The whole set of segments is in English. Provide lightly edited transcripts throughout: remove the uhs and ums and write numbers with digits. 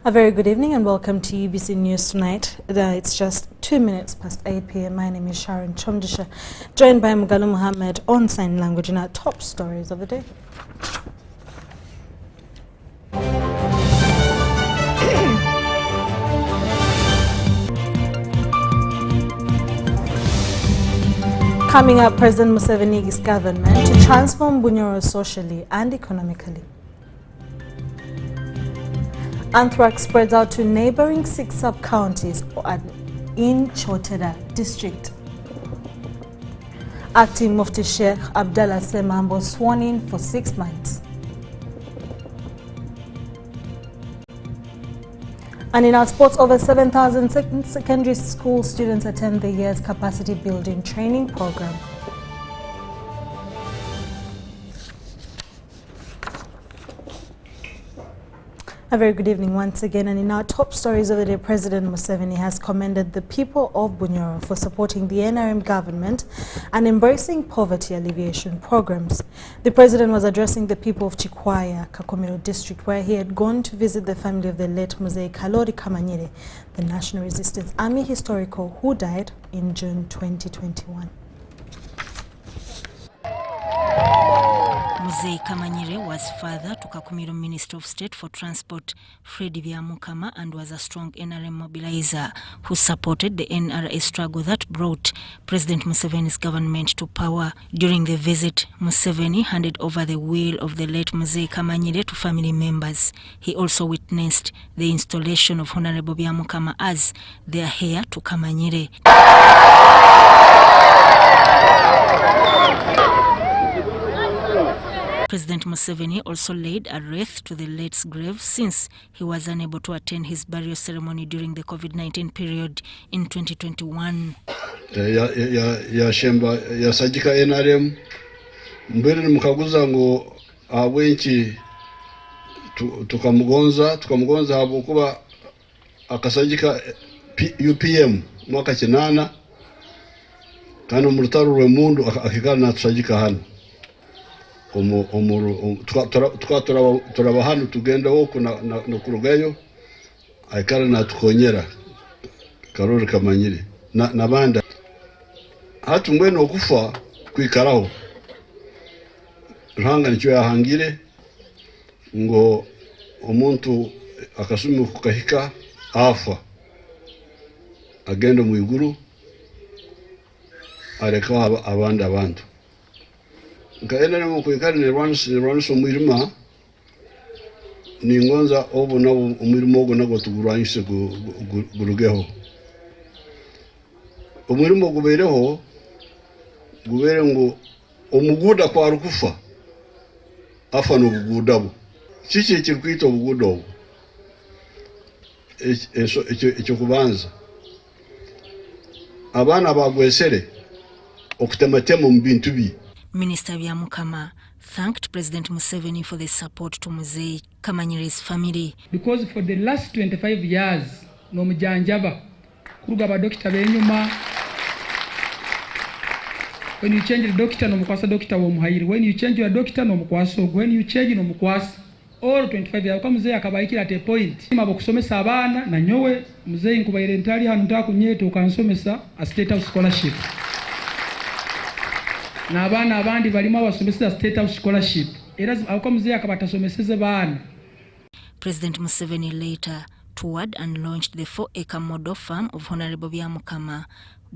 A very good evening and welcome to UBC News tonight. It's just 2 minutes past 8 p.m. My name is Sharon Chomdisha, joined by Mugalu Muhammad on sign language in our top stories of the day. Coming up, President Museveni's government to transform Bunyoro socially and economically. Anthrax spreads out to neighboring 6 sub-counties in Choteda district. Acting Mufti Sheikh Abdallah Semambo sworn in for 6 months. And in our sports, over 7,000 secondary school students attend the year's capacity building training program. A very good evening once again, and in our top stories of the day, President Museveni has commended the people of Bunyoro for supporting the NRM government and embracing poverty alleviation programs. The president was addressing the people of Chikwaya, Kakomero district, where he had gone to visit the family of the late Mzee Kalori Kamanyire, the National Resistance Army historical who died in June 2021. Mzee Kamanyire was father to Kakumiro Minister of State for Transport Freddy Byamukama and was a strong NRM mobilizer who supported the NRA struggle that brought President Museveni's government to power. During the visit, Museveni handed over the will of the late Mzee Kamanyire to family members. He also witnessed the installation of Honorable Byamukama as their heir to Kamanyire. President Museveni also laid a wreath to the late's grave since he was unable to attend his burial ceremony during the COVID-19 period in 2021. Ya shemba ya sajika NRM mbere mukaguza ngo abwenki tukamugonza abo kuba akasajika UPM mwaka 8 kana murutaru rwe mundu akikana tusajika hano turaba hano tugenda woko no kurugayo aikara na tukonyera Karori Kamanyire na banda hatu mwene okufa kwikaraho ruhanga nicyo yahangire ngo omuntu akasumi kukahika afa agenda mu iguru areka abandi abantu nkaenda mu kwikara ne rwanso mwirima ni ngonza obo nabo umurimo ogo nago tuguranyise gurugeho umurimo gubereho gubere ngo omuguda kwa rukufa afa no bugudabo kiki kirkwita obugudo icyo kubanza abana bagwesere okutematema mu bintu bi. Minister Byamukama thanked President Museveni for the support to Mzee Kamanyire's family. Because for the last 25 years, no mujanjaba kuruga ba doctor benyuma. When you change the doctor, no mukwasa doctor wo muhayiri. When you change your doctor, no mukwaso. When you change no mukwasa. All 25 years kwa Mzee akabaikira at a point. Mabo kusomesa abana na nyowe Mzee nkubaire ntali hanu ntaka kunyeto kansomesa a state house scholarship. Na abana abandi balima basomesa state house scholarship era akwa Mzee akabatasomeseze bana. President Museveni later toured and launched the 4-acre model farm of Honorable Byamukama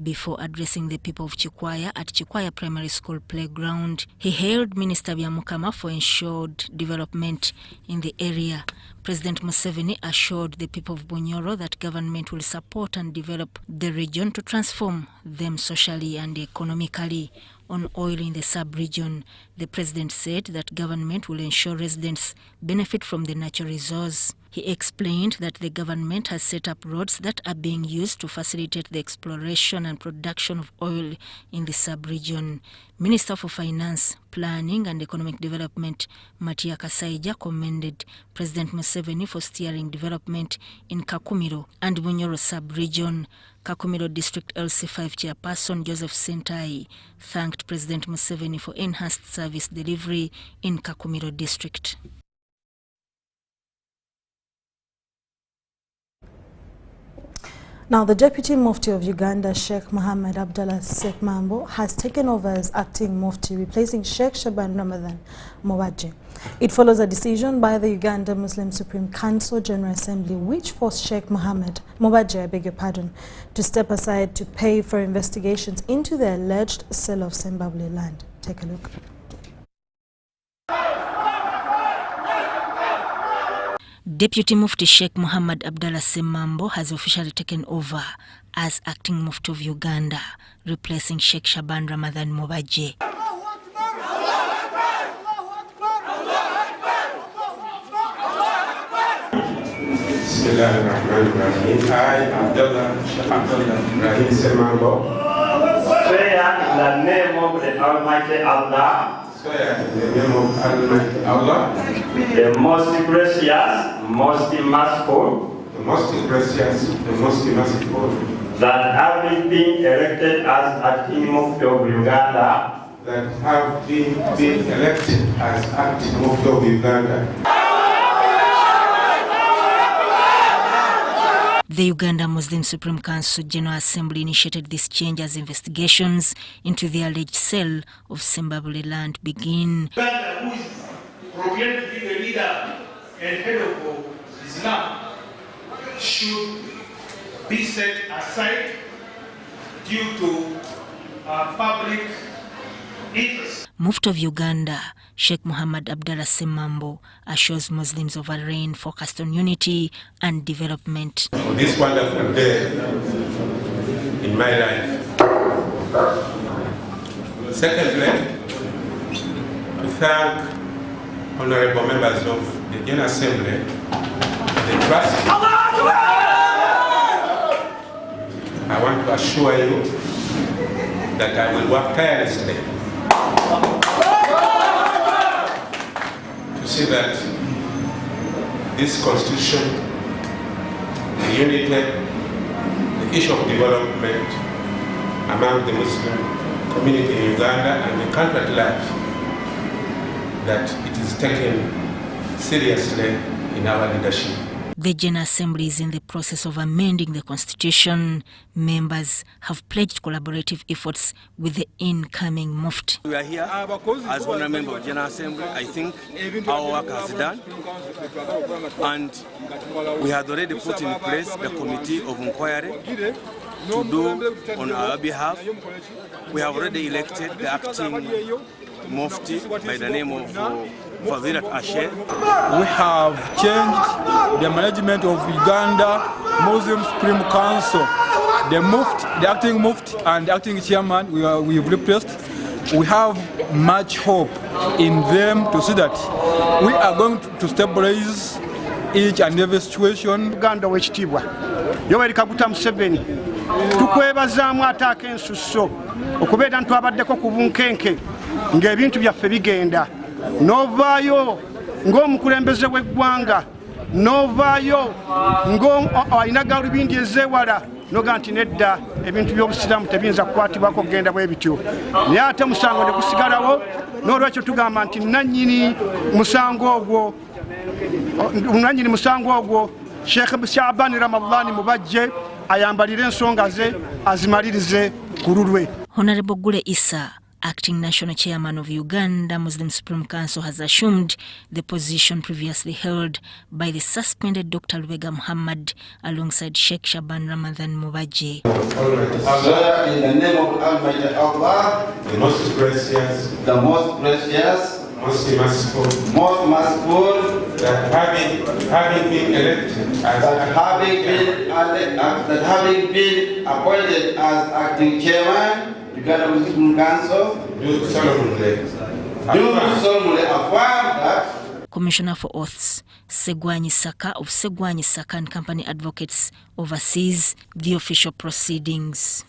Before addressing the people of Chikwaya at Chikwaya Primary School playground, he hailed Minister Byamukama for ensured development in the area. President Museveni assured the people of Bunyoro that government will support and develop the region to transform them socially and economically. On oil in the sub-region, the president said that government will ensure residents benefit from the natural resource. He explained that the government has set up roads that are being used to facilitate the exploration and production of oil in the sub-region. Minister for Finance, Planning and Economic Development, Matia Kasaija, commended President Museveni for steering development in Kakumiro and Bunyoro sub-region. Kakumiro District LC5 Chairperson Joseph Sentai thanked President Museveni for enhanced service delivery in Kakumiro District. Now, the Deputy Mufti of Uganda, Sheikh Mohammed Abdallah Sekmambo, has taken over as acting Mufti, replacing Sheikh Shaban Ramadan Mobaje. It follows a decision by the Uganda Muslim Supreme Council General Assembly, which forced Sheikh Mohammed Mobaje, to step aside to pay for investigations into the alleged sale of Zimbabwe land. Take a look. Deputy Mufti Sheikh Mohammed Abdallah Semambo has officially taken over as acting Mufti of Uganda, replacing Sheikh Shaban Ramadan Mobaje. Bismillahirrahmanirrahim. I, Abdallah Ibrahim Semambo, swear in the name of the Almighty Allah, swear in the name of Almighty Allah, the most gracious, most merciful, the most gracious, the most merciful, that having been elected as acting Mufti of Uganda, that have been elected as acting Mufti of Uganda. The Uganda Muslim Supreme Council General Assembly initiated this change as investigations into the alleged sale of Zimbabwe land begin. Uganda, who is proclaimed to be the leader and head of Islam, should be set aside due to public interest. Mufti of Uganda, Sheikh Mohammed Abdallah Semambo, assures Muslims of a reign focused on unity and development. On this wonderful day in my life. Secondly, to thank honorable members of the General Assembly, the trust. I want to assure you that I will work tirelessly to see that this constitution, the unity, the issue of development among the Muslim community in Uganda and the country at large, that it is taken seriously in our leadership. The General Assembly is in the process of amending the Constitution. Members have pledged collaborative efforts with the incoming Mufti. We are here as one member of the General Assembly. I think our work has done, and we had already put in place the committee of inquiry to do on our behalf. We have already elected the acting Mufti by the name of Fadilat Ashe. We have changed the management of Uganda Muslim Supreme Council. The Mufti, the acting Mufti and the acting chairman we've replaced. We have much hope in them to see that we are going to stabilize each and every situation. Uganda wekitibwa Yoweri Kaguta Museveni tukwebazaamu ataaka ensusso okubeera ntwabaddeko ku bunkenke ng'ebintu byaffe bigenda n'ovaayo ng'omukulembeze w'eggwanga n'ovaayo ng'alina galubindi ezeewala noga nti nedda ebintu by'obusiraamu tebiyinza kukwatibwako kugenda bwe bityo naye ate musango ne gusigalawo n'olwekyo tugamba nti nannyini musango ogwo Sheikh Shaban Ramadan Mobaje ayambalire ensonga ze azimalirize ku lulwe. Honorable Gule Issa Acting National Chairman of Uganda Muslim Supreme Council has assumed the position previously held by the suspended Dr. Lubega Muhammad alongside Sheikh Shaban Ramadan Mubaje. In the name of Almighty Allah, the most gracious, most merciful, that having been elected as having been appointed as acting chairman, Uganda Muslim Council, do solemnly affirm that Commissioner for Oaths Segwanyi Saka of Segwanyi Saka and Company Advocates oversees the official proceedings.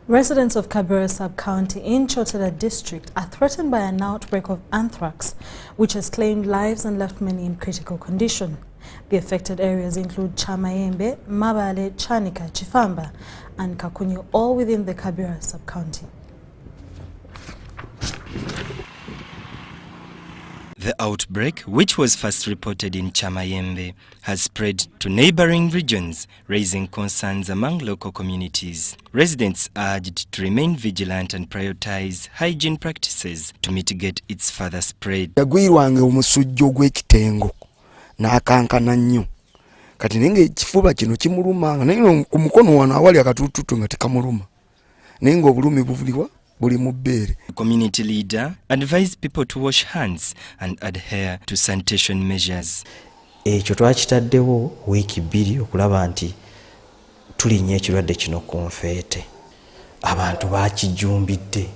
Residents of Kabera Sub-County in Chotara District are threatened by an outbreak of anthrax, which has claimed lives and left many in critical condition. The affected areas include Chamayembe, Mabale, Chanika, Chifamba, and Kakunyu, all within the Kabera Sub-County. The outbreak, which was first reported in Chamayembe, has spread to neighboring regions, raising concerns among local communities. Residents urged to remain vigilant and prioritize hygiene practices to mitigate its further spread. Yagwirwange omusujjo gw'ekitengo n'akankana nnyo. Kati nenge ekifuba kino kimulumanga naye ku mukono wano awali akatututu nga tekamuluma. Naye ng'obulumi buvuliwa buli mu bbeere. The community leader advised people to wash hands and adhere to sanitation measures. Ekyo twakitaddewo wiiki 2 okulaba nti tulinnya ekirwadde kino ku nfeete. Abantu bakijumbidde.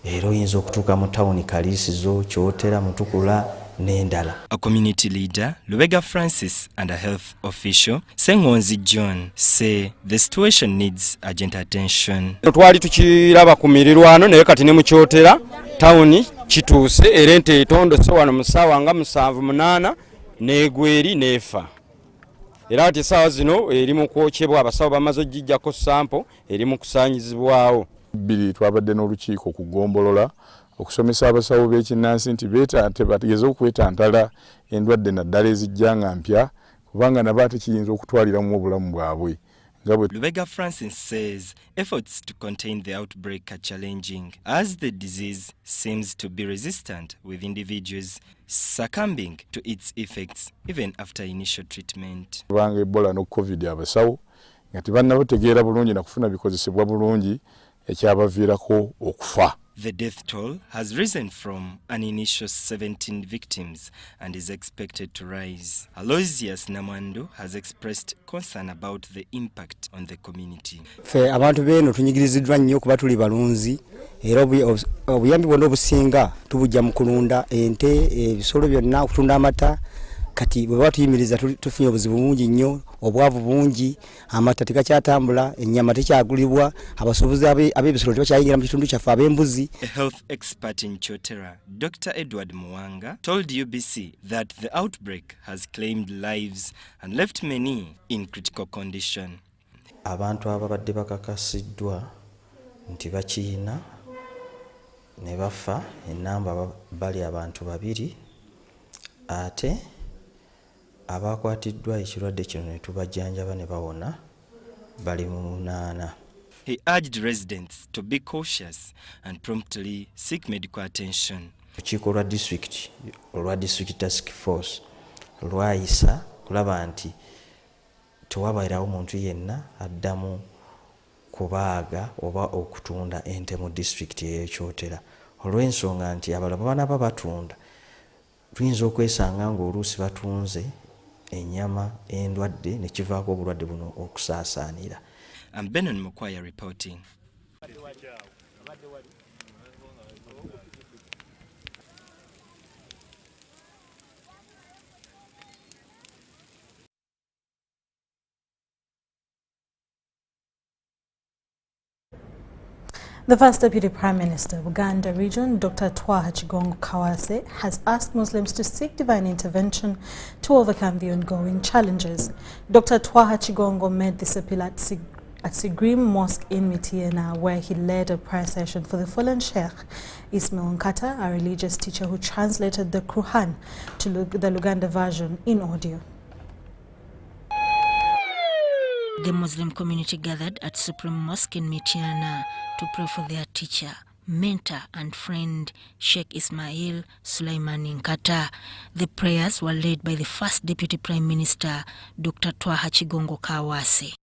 Era oyinza okutuuka mu tawuni Kaliisizo, Kyotera, Mutukula n'endala. A community leader, Lubega Francis, and a health official, Sengonzi John, say the situation needs urgent attention. Twali tukiraba ku mirirwano naye kati ne mu Kyotera tawuni kituuse era ente etondose wano mu ssaawa nga 7-8 n'egweri n'efa. Era ati essaawa zino eri mu kwokyebwa, abasawo bamaze ogijjako sampo eri mu kusaanyizibwawo. Twabadde n'olukiiko kugombolola okusomesa abasawo b'ekinnansi nti bategeze okwetantala endwadde naddala ezijja nga mpya kubanga nabo ate kiyinza okutwaliramu obulamu bwabwe. Lubega Francis says efforts to contain the outbreak are challenging as the disease seems to be resistant, with individuals succumbing to its effects even after initial treatment. Kubanga Ebola no COVID abasawo nga tebannabategeera bulungi na kufuna bikozesebwa bulungi ekyabaviirako okufa. The death toll has risen from an initial 17 victims and is expected to rise. Aloysius Namwandu has expressed concern about the impact on the community. Fe abantu beno tunyigiriziddwa nnyo kuba tuli balunzi era obuyambi bwonna obusinga tubujja mu kulunda ente, ebisolo byonna, okutunda amata. Kati bwe batuyimiriza tufunye obuzibu bungi nnyo, obwavu bungi, amata tegakyatambula, ennyama tekyagulibwa, abasuubuzi ab'ebisolo tebakyayingira mu kitundu kyaffe ab'embuzi. A health expert in Chotera, Dr. Edward Muwanga, told UBC that the outbreak has claimed lives and left many in critical condition. Abantu ababadde bakakasiddwa nti bakiyina ne bafa, ennamba bali abantu 2, ate abakwatiddwa ekirwadde kino ne tubajjanjaba ne bawona bali mu 8. He urged residents to be cautious and promptly seek medical attention. Olukiiko olwa district task force lwayisa kulaba nti tewabairawo muntu yenna addamu kubaaga oba okutunda ente mu district y'Ekyotera olw'ensonga nti abalala banaba batunda tuyinza okwesanga ng'oluusi batunze ennyama endwadde ne kivaako obulwadde buno okusaasaanira. I'm Benon Mukwaya reporting. The First Deputy Prime Minister of Uganda Region, Dr. Twaha Chigongo Kawase, has asked Muslims to seek divine intervention to overcome the ongoing challenges. Dr. Twaha Chigongo made this appeal at Sigrim Mosque in Mitiana, where he led a prayer session for the fallen Sheikh Ismail Nkata, a religious teacher who translated the Quran to the Luganda version in audio. The Muslim community gathered at Supreme Mosque in Mityana to pray for their teacher, mentor and friend Sheikh Ismail Sulaiman Nkata. The prayers were led by the first Deputy Prime Minister, Dr. Twaha Chigongo Kawase.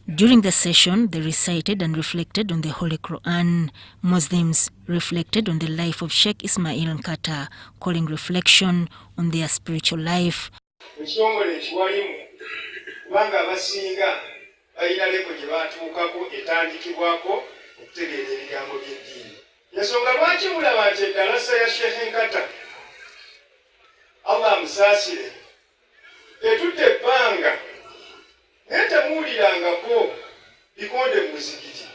During the session, they recited and reflected on the Holy Quran. Muslims reflected on the life of Sheikh Ismail Nkata, calling reflection on their spiritual life. Allah musasire etute banga neta mulirangako bikonde muzikiti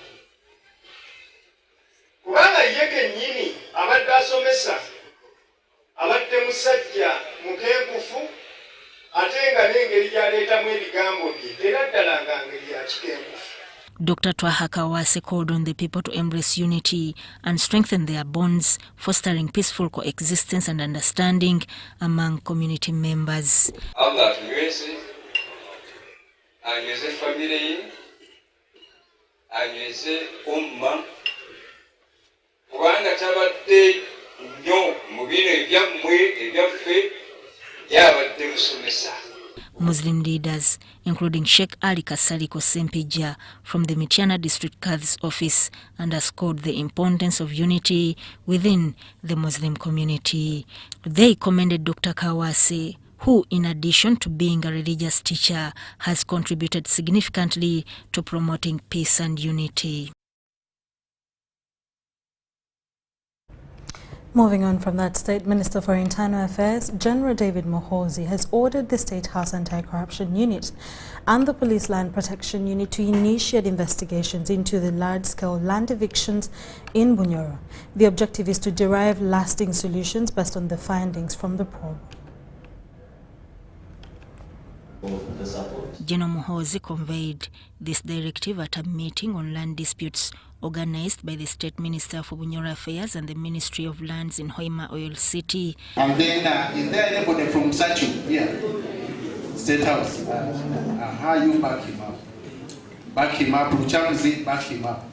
kubanga yeke nyini abadde asomesa abadde musajja mukenkufu atenga n'engeri gyaleetamu ebigambo bye era ddala nga ngeri ya kikenkufu. Dr. Twaha Kawase called on the people to embrace unity and strengthen their bonds, fostering peaceful coexistence and understanding among community members. Allah tunyweze, anyweze family, anyweze umma, kubanga tabadde nnyo mu bino ebyammwe ebyaffe yabadde musomesa. Muslim leaders, including Sheikh Ali Kasaliko Sempija from the Mityana District Qadhi's office, underscored the importance of unity within the Muslim community. They commended Dr. Kawase, who, in addition to being a religious teacher, has contributed significantly to promoting peace and unity. Moving on from that, State Minister for Internal Affairs, General David Muhoozi, has ordered the State House Anti-Corruption Unit and the Police Land Protection Unit to initiate investigations into the large-scale land evictions in Bunyoro. The objective is to derive lasting solutions based on the findings from the probe. General Muhoozi conveyed this directive at a meeting on land disputes organized by the State Minister for Bunyoro Affairs and the Ministry of Lands in Hoima Oil City. And then is there anybody from Sachu here? State House. How you back him up? Back him up. Luchamzi, back him up.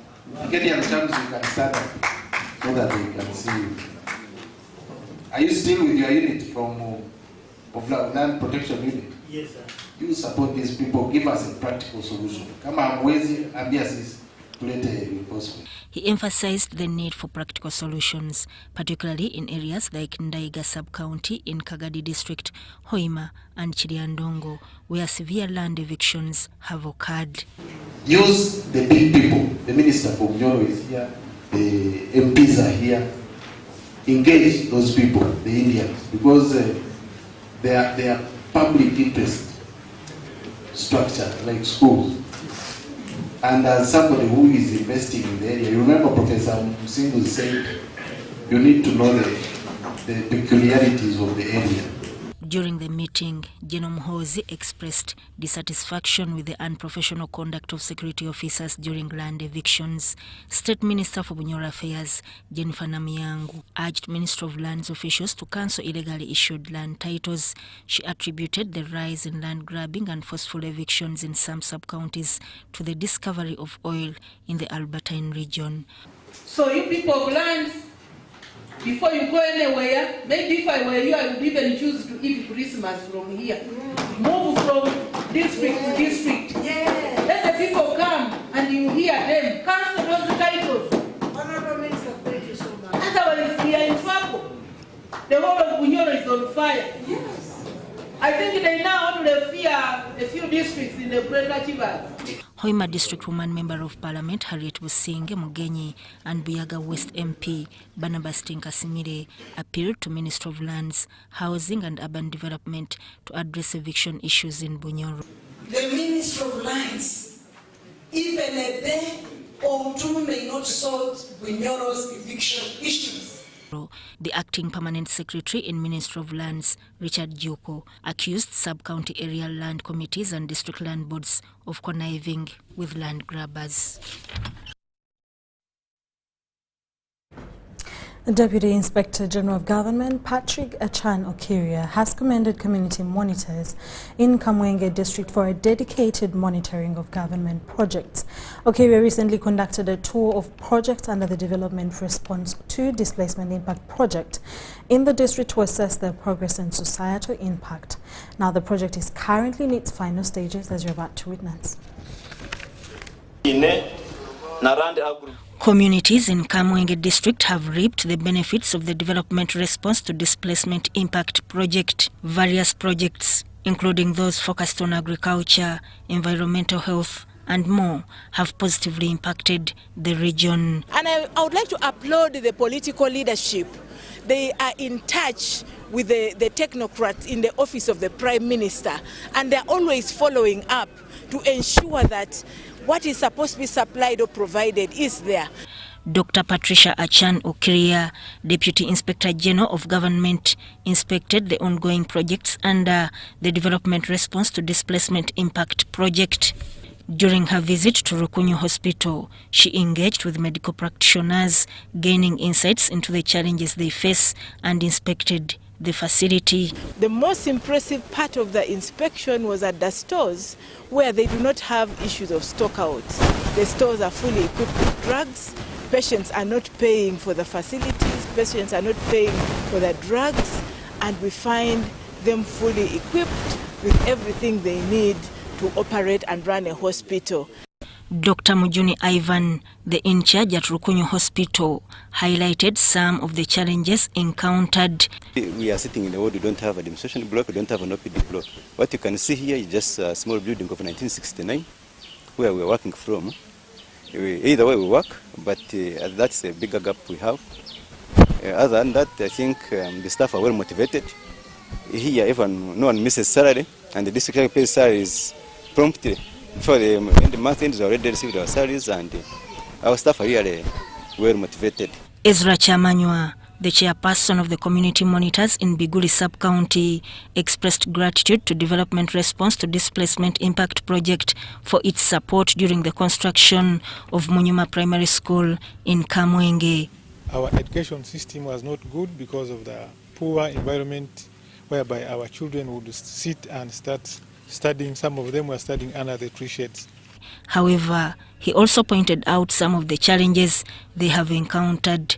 Get him Luchamzi, you can stand up so that they can see you. Are you still with your unit from of Land Protection Unit? Yes, sir. You support these people, give us a practical solution. Come on, Mwezi, Ambiasis. He emphasized the need for practical solutions, particularly in areas like Ndaiga sub-county in Kagadi district, Hoima and Chiriandongo, where severe land evictions have occurred. Use the big people. The Minister for Bunyoro is here, the MPs are here. Engage those people, the Indians, because they are public interest structure, like schools. And as somebody who is investing in the area, you remember Professor Musingu said, you need to know the peculiarities of the area. During the meeting, General Muhoozi expressed dissatisfaction with the unprofessional conduct of security officers during land evictions. State Minister for Bunyoro Affairs, Jennifer Namiyangu, urged Minister of Lands officials to cancel illegally issued land titles. She attributed the rise in land grabbing and forceful evictions in some sub-counties to the discovery of oil in the Albertine region. So you people of lands, before you go anywhere, maybe if I were you, I would even choose to eat Christmas from here. Move from district to district. Yeah. Let the people come and you hear them. Cancel those titles. Honorable Minister, thank you so much. Otherwise, we are in trouble. The whole of Bunyoro is on fire. Yes. I think they now only fear a few districts in the Greater Chiba. Hoima District Woman Member of Parliament Harriet Businge Mugenyi and Buyaga West MP Barnabas Tinkasimire appealed to Minister of Lands, Housing and Urban Development to address eviction issues in Bunyoro. The Minister of Lands, even a day or two, may not solve Bunyoro's eviction issues. The acting permanent secretary in Ministry of Lands, Richard Juko, accused sub-county area land committees and district land boards of conniving with land grabbers. Deputy Inspector General of Government Patrick Achan Okiria has commended community monitors in Kamwenge district for a dedicated monitoring of government projects. Okiria recently conducted a tour of projects under the Development Response to Displacement Impact project in the district to assess their progress and societal impact. Now the project is currently in its final stages, as you're about to witness. Communities in Kamwenge district have reaped the benefits of the Development Response to Displacement Impact project. Various projects, including those focused on agriculture, environmental health, and more, have positively impacted the region. And I would like to applaud the political leadership. They are in touch with the technocrats in the office of the Prime Minister, and they're always following up to ensure that what is supposed to be supplied or provided is there. Dr. Patricia Achan Okiria, Deputy Inspector General of Government, inspected the ongoing projects under the Development Response to Displacement Impact project. During her visit to Rukunyu Hospital, she engaged with medical practitioners, gaining insights into the challenges they face, and inspected the facility. The most impressive part of the inspection was at the stores, where they do not have issues of stockouts. The stores are fully equipped with drugs. Patients are not paying for the facilities. Patients are not paying for the drugs, and we find them fully equipped with everything they need to operate and run a hospital. Dr. Mujuni Ivan, the in-charge at Rukunyu Hospital, highlighted some of the challenges encountered. We are sitting in a ward, we don't have a demonstration block, we don't have an OPD block. What you can see here is just a small building of 1969, where we are working from. Either way we work, but that's a bigger gap we have. Other than that, I think the staff are well motivated. Here, no one misses salary, and the district pays salaries promptly. Before the end of the month ends, we already received our salaries, and our staff are really well motivated. Ezra Chamanywa, the chairperson of the community monitors in Biguli sub-county, expressed gratitude to Development Response to Displacement Impact project for its support during the construction of Munyuma Primary School in Kamwenge. Our education system was not good because of the poor environment whereby our children would sit and start studying. Some of them were studying under the tree shades. However, he also pointed out some of the challenges they have encountered.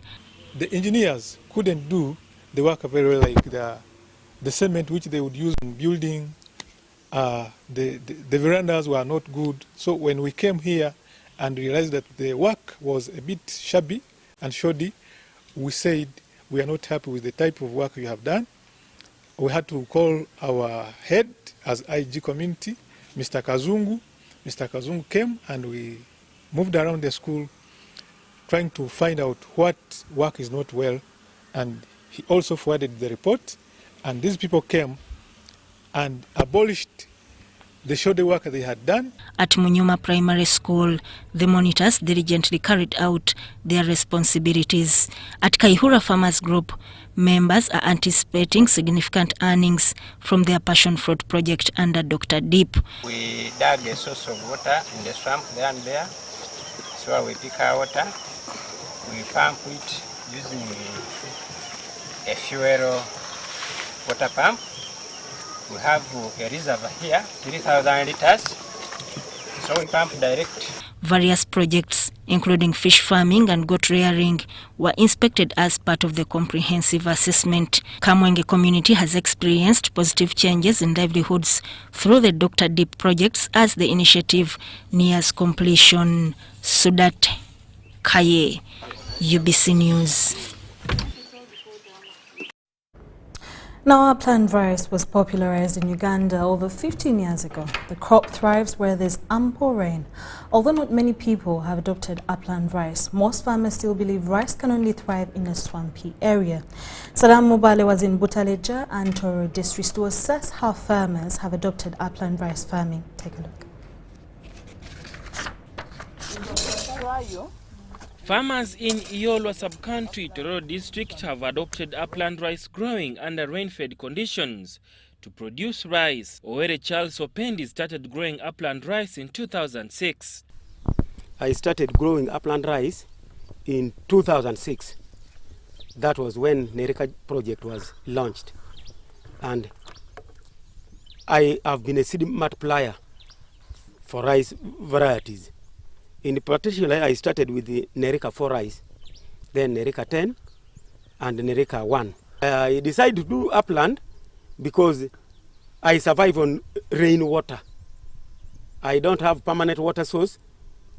The engineers couldn't do the work very well, like the cement which they would use in building. The verandas were not good. So when we came here and realized that the work was a bit shabby and shoddy, we said we are not happy with the type of work you have done. We had to call our head as IG community, Mr. Kazungu. Mr. Kazungu came and we moved around the school trying to find out what work is not well, and he also forwarded the report, and these people came and abolished the shoddy work they had done. At Munyuma Primary School, the monitors diligently carried out their responsibilities. At Kaihura Farmers Group, members are anticipating significant earnings from their passion fruit project under Dr. Deep. We dug a source of water in the swamp there and there, so we pick our water, we pump it using a fuel water pump. We have a reservoir here, 3,000 liters, so we pump direct. Various projects, including fish farming and goat rearing, were inspected as part of the comprehensive assessment. Kamwenge community has experienced positive changes in livelihoods through the Dr. Deep projects as the initiative nears completion. Sudat Kaye, UBC News. Now, Upland rice was popularized in Uganda over 15 years ago. The crop thrives where there's ample rain. Although not many people have adopted upland rice, most farmers still believe rice can only thrive in a swampy area. Saddam Mubale was in Butaleja and Toro districts to assess how farmers have adopted upland rice farming. Take a look. Farmers in Iyolwa sub-country, Toro district, have adopted upland rice growing under rain-fed conditions to produce rice. Owere Charles Opendi started growing upland rice in 2006. I started growing upland rice in 2006. That was when Nereka project was launched. And I have been a seed multiplier for rice varieties. In particular, I started with the Nereka 4 rice, then Nereka 10, and Nereka 1. I decided to do upland because I survive on rainwater. I don't have permanent water source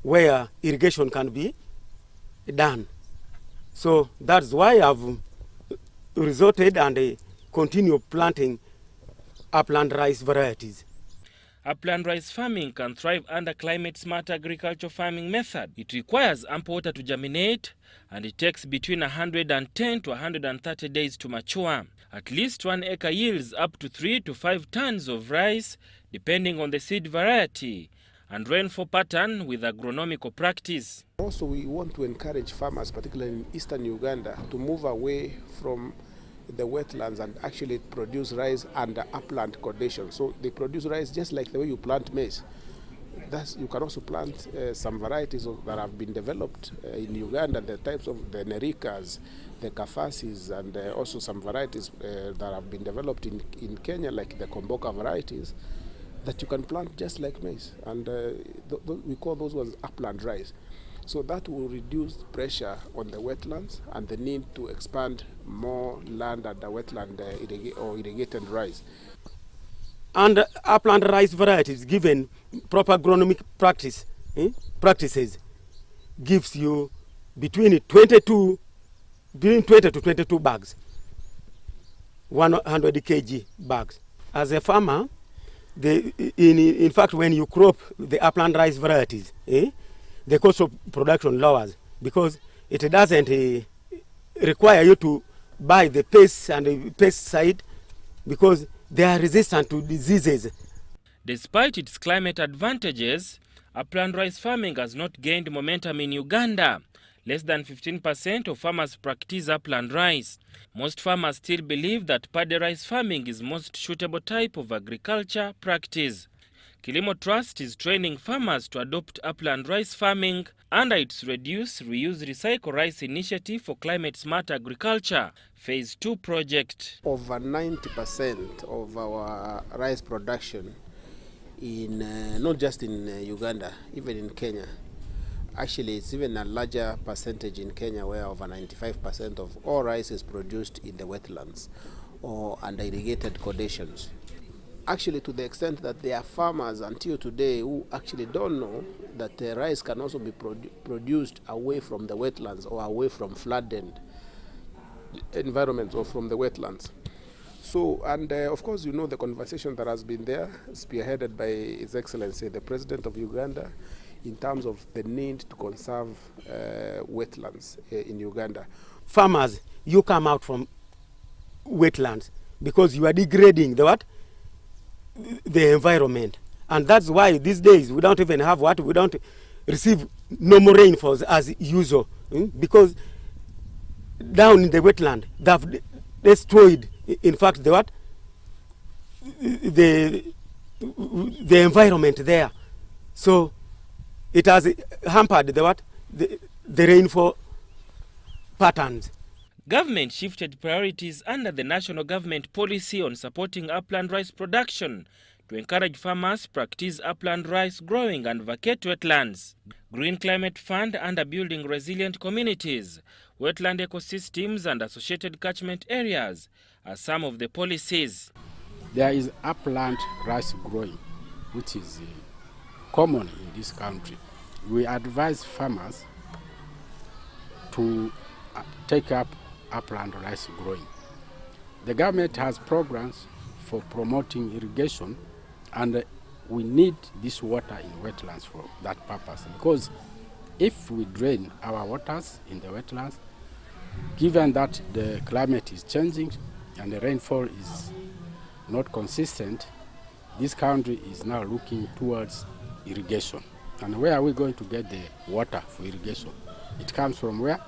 where irrigation can be done. So that's why I've resorted and continue planting upland rice varieties. Upland rice farming can thrive under climate-smart agricultural farming method. It requires ample water to germinate, and it takes between 110 to 130 days to mature. At least 1 acre yields up to 3 to 5 tons of rice, depending on the seed variety and rainfall pattern with agronomical practice. Also, we want to encourage farmers, particularly in eastern Uganda, to move away from the wetlands and actually produce rice under upland conditions. So they produce rice just like the way you plant maize. Thus, you can also plant some varieties that have been developed in Uganda, the types of the Nerikas, the Kafasis, and also some varieties that have been developed in Kenya, like the Komboka varieties, that you can plant just like maize. And we call those ones upland rice. So that will reduce pressure on the wetlands and the need to expand more land under wetland or irrigated rice. And upland rice varieties, given proper agronomic practices, gives you between 20 to 22 bags, 100 kg bags. As a farmer, in fact, when you crop the upland rice varieties, the cost of production lowers because it doesn't require you to buy the pest and the pesticide because they are resistant to diseases. Despite its climate advantages, upland rice farming has not gained momentum in Uganda. Less than 15% of farmers practice upland rice. Most farmers still believe that paddy rice farming is most suitable type of agriculture practice. Kilimo Trust is training farmers to adopt upland rice farming under its Reduce, Reuse, Recycle Rice Initiative for Climate-Smart Agriculture Phase 2 project. Over 90% of our rice production, not just in Uganda, even in Kenya, actually it's even a larger percentage in Kenya where over 95% of all rice is produced in the wetlands or under irrigated conditions. Actually, to the extent that there are farmers until today who actually don't know that rice can also be produced away from the wetlands or away from flooded environments or from the wetlands. So, and of course, you know the conversation that has been there, spearheaded by His Excellency, the President of Uganda, in terms of the need to conserve wetlands in Uganda. Farmers, you come out from wetlands because you are degrading the environment, and that's why these days we don't even have we don't receive normal rainfalls as usual because down in the wetland they have destroyed, in fact, the environment there. So it has hampered the rainfall patterns. Government shifted priorities under the national government policy on supporting upland rice production to encourage farmers practice upland rice growing and vacate wetlands. Green Climate Fund under building resilient communities, wetland ecosystems and associated catchment areas are some of the policies. There is upland rice growing, which is common in this country. We advise farmers to take up upland rice growing. The government has programs for promoting irrigation, and we need this water in wetlands for that purpose. Because if we drain our waters in the wetlands, given that the climate is changing and the rainfall is not consistent, this country is now looking towards irrigation. And where are we going to get the water for irrigation? It comes from where?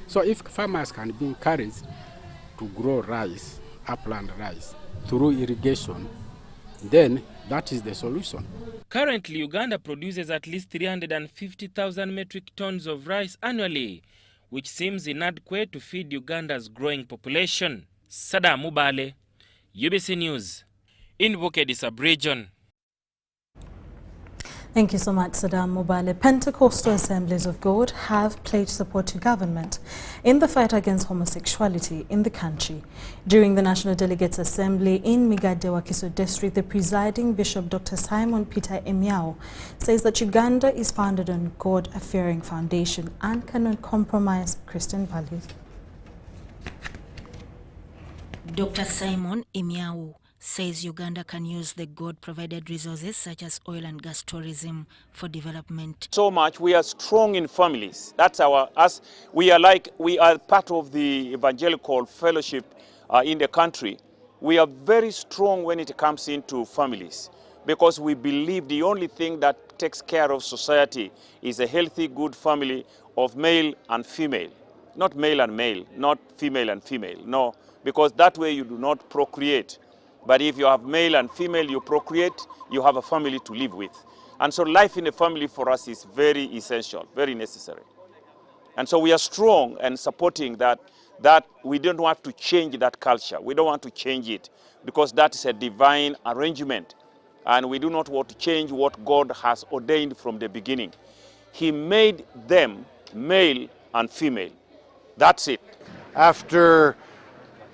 So if farmers can be encouraged to grow rice, upland rice, through irrigation, then that is the solution. Currently, Uganda produces at least 350,000 metric tons of rice annually, which seems inadequate to feed Uganda's growing population. Sada Mubale, UBC News, in Bukedisa sub-region. Thank you so much, Saddam Mubale. Pentecostal Assemblies of God have pledged support to government in the fight against homosexuality in the country. During the National Delegates Assembly in Migade-Wakiso District, the presiding Bishop Dr. Simon Peter Emiao says that Uganda is founded on God-fearing foundation and cannot compromise Christian values. Dr. Simon Emiao says Uganda can use the God-provided resources such as oil and gas tourism for development. So much, we are strong in families. That's us. We are part of the evangelical fellowship in the country. We are very strong when it comes into families because we believe the only thing that takes care of society is a healthy, good family of male and female. Not male and male, not female and female, no, because that way you do not procreate. But if you have male and female, you procreate, you have a family to live with. And so life in a family for us is very essential, very necessary. And so we are strong and supporting that we don't want to change that culture. We don't want to change it because that is a divine arrangement. And we do not want to change what God has ordained from the beginning. He made them male and female. That's it. After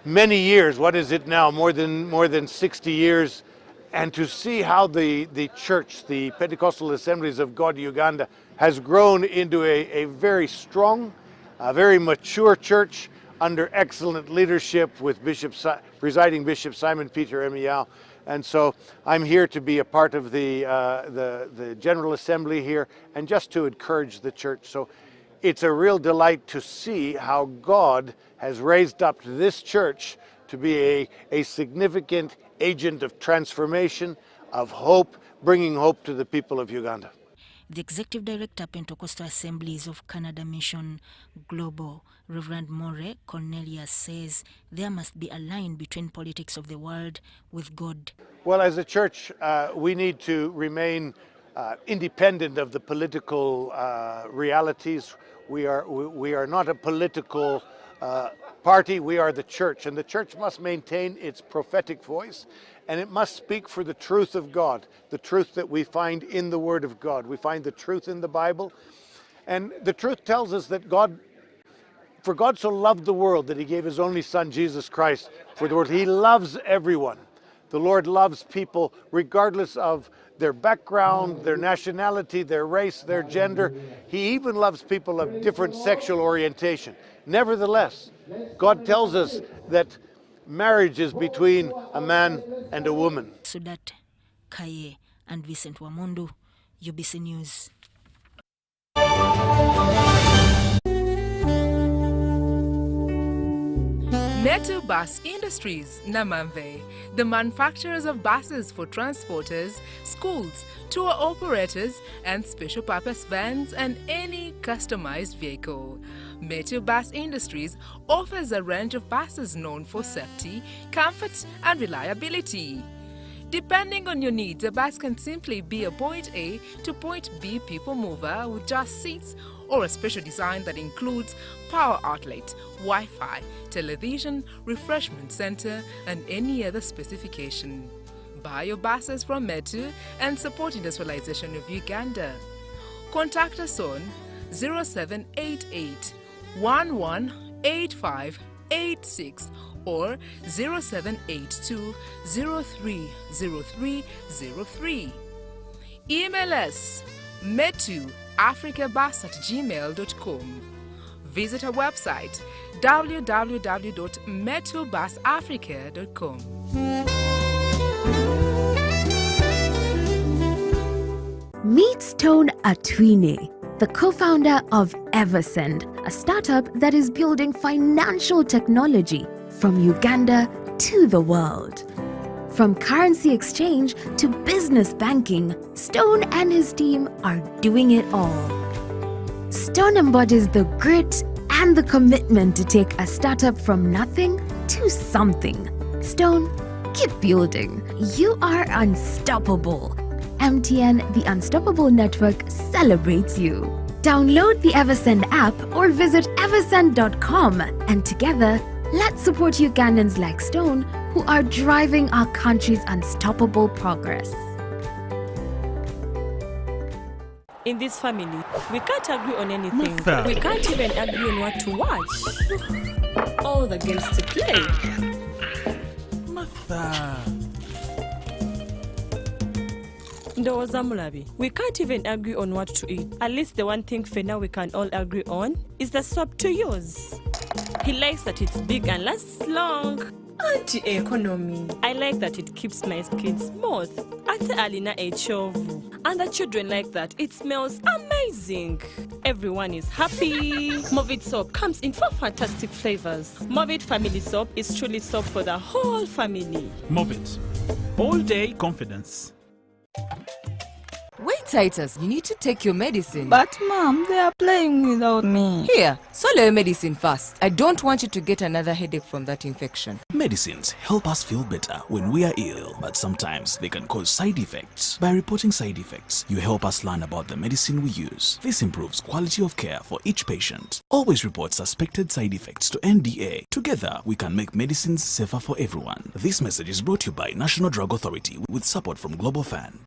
many years, what is it now, more than 60 years, and to see how the church, the Pentecostal Assemblies of God Uganda, has grown into a very strong, very mature church under excellent leadership with presiding Bishop Simon Peter Emiao. And so I'm here to be a part of the General Assembly here and just to encourage the church. So it's a real delight to see how God has raised up this church to be a significant agent of transformation, of hope, bringing hope to the people of Uganda. The Executive Director, Pentecostal Assemblies of Canada Mission Global, Reverend More Cornelius, says there must be a line between politics of the world with God. Well, as a church, we need to remain independent of the political realities. We are not a political party, we are the church, and the church must maintain its prophetic voice, and it must speak for the truth of God, the truth that we find in the Word of God. We find the truth in the Bible, and the truth tells us that for God so loved the world that he gave his only Son, Jesus Christ, for the world. He loves everyone. The Lord loves people regardless of their background, their nationality, their race, their gender. He even loves people of different sexual orientation. Nevertheless, God tells us that marriage is between a man and a woman. Sudat Kaye and Vincent Wamundu, UBC News. Metu Bus Industries, Namamve, the manufacturers of buses for transporters, schools, tour operators, and special purpose vans and any customized vehicle. Metu Bus Industries offers a range of buses known for safety, comfort, and reliability. Depending on your needs, a bus can simply be a point A to point B people mover with just seats, or a special design that includes power outlet, Wi-Fi, television, refreshment center, and any other specification. Buy your buses from Metu and support industrialization of Uganda. Contact us on 0788 118586 or 0782 030303. Email us metuafricabus@gmail.com. Visit our website www.metobusafrica.com. Meet Stone Atwine, the co-founder of Eversend, a startup that is building financial technology from Uganda to the world. From currency exchange to business banking, Stone and his team are doing it all. Stone embodies the grit and the commitment to take a startup from nothing to something. Stone, keep building. You are unstoppable. MTN, the Unstoppable Network, celebrates you. Download the Eversend app or visit eversend.com, and together, let's support Ugandans like Stone who are driving our country's unstoppable progress. In this family, we can't agree on anything. Martha. We can't even agree on what to watch. All the games to play. Martha. Ndowoza Mulabi, we can't even agree on what to eat. At least the one thing for now we can all agree on is the soap to use. He likes that it's big and lasts long. Anti-economy. I like that it keeps my skin smooth. Alina echovu. And the children like that. It smells amazing. Everyone is happy. Movit soap comes in 4 fantastic flavors. Movit family soap is truly soap for the whole family. Movit. All day confidence. Wait, Titus, you need to take your medicine. But Mom, they are playing without me. Here, swallow your medicine fast. I don't want you to get another headache from that infection. Medicines help us feel better when we are ill, but sometimes they can cause side effects. By reporting side effects, you help us learn about the medicine we use. This improves quality of care for each patient. Always report suspected side effects to NDA. Together, we can make medicines safer for everyone. This message is brought to you by National Drug Authority with support from Global Fund.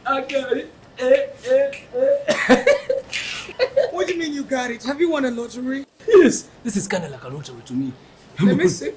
I got it. What do you mean you got it? Have you won a lottery? Yes, this is kind of like a lottery to me. Let me see.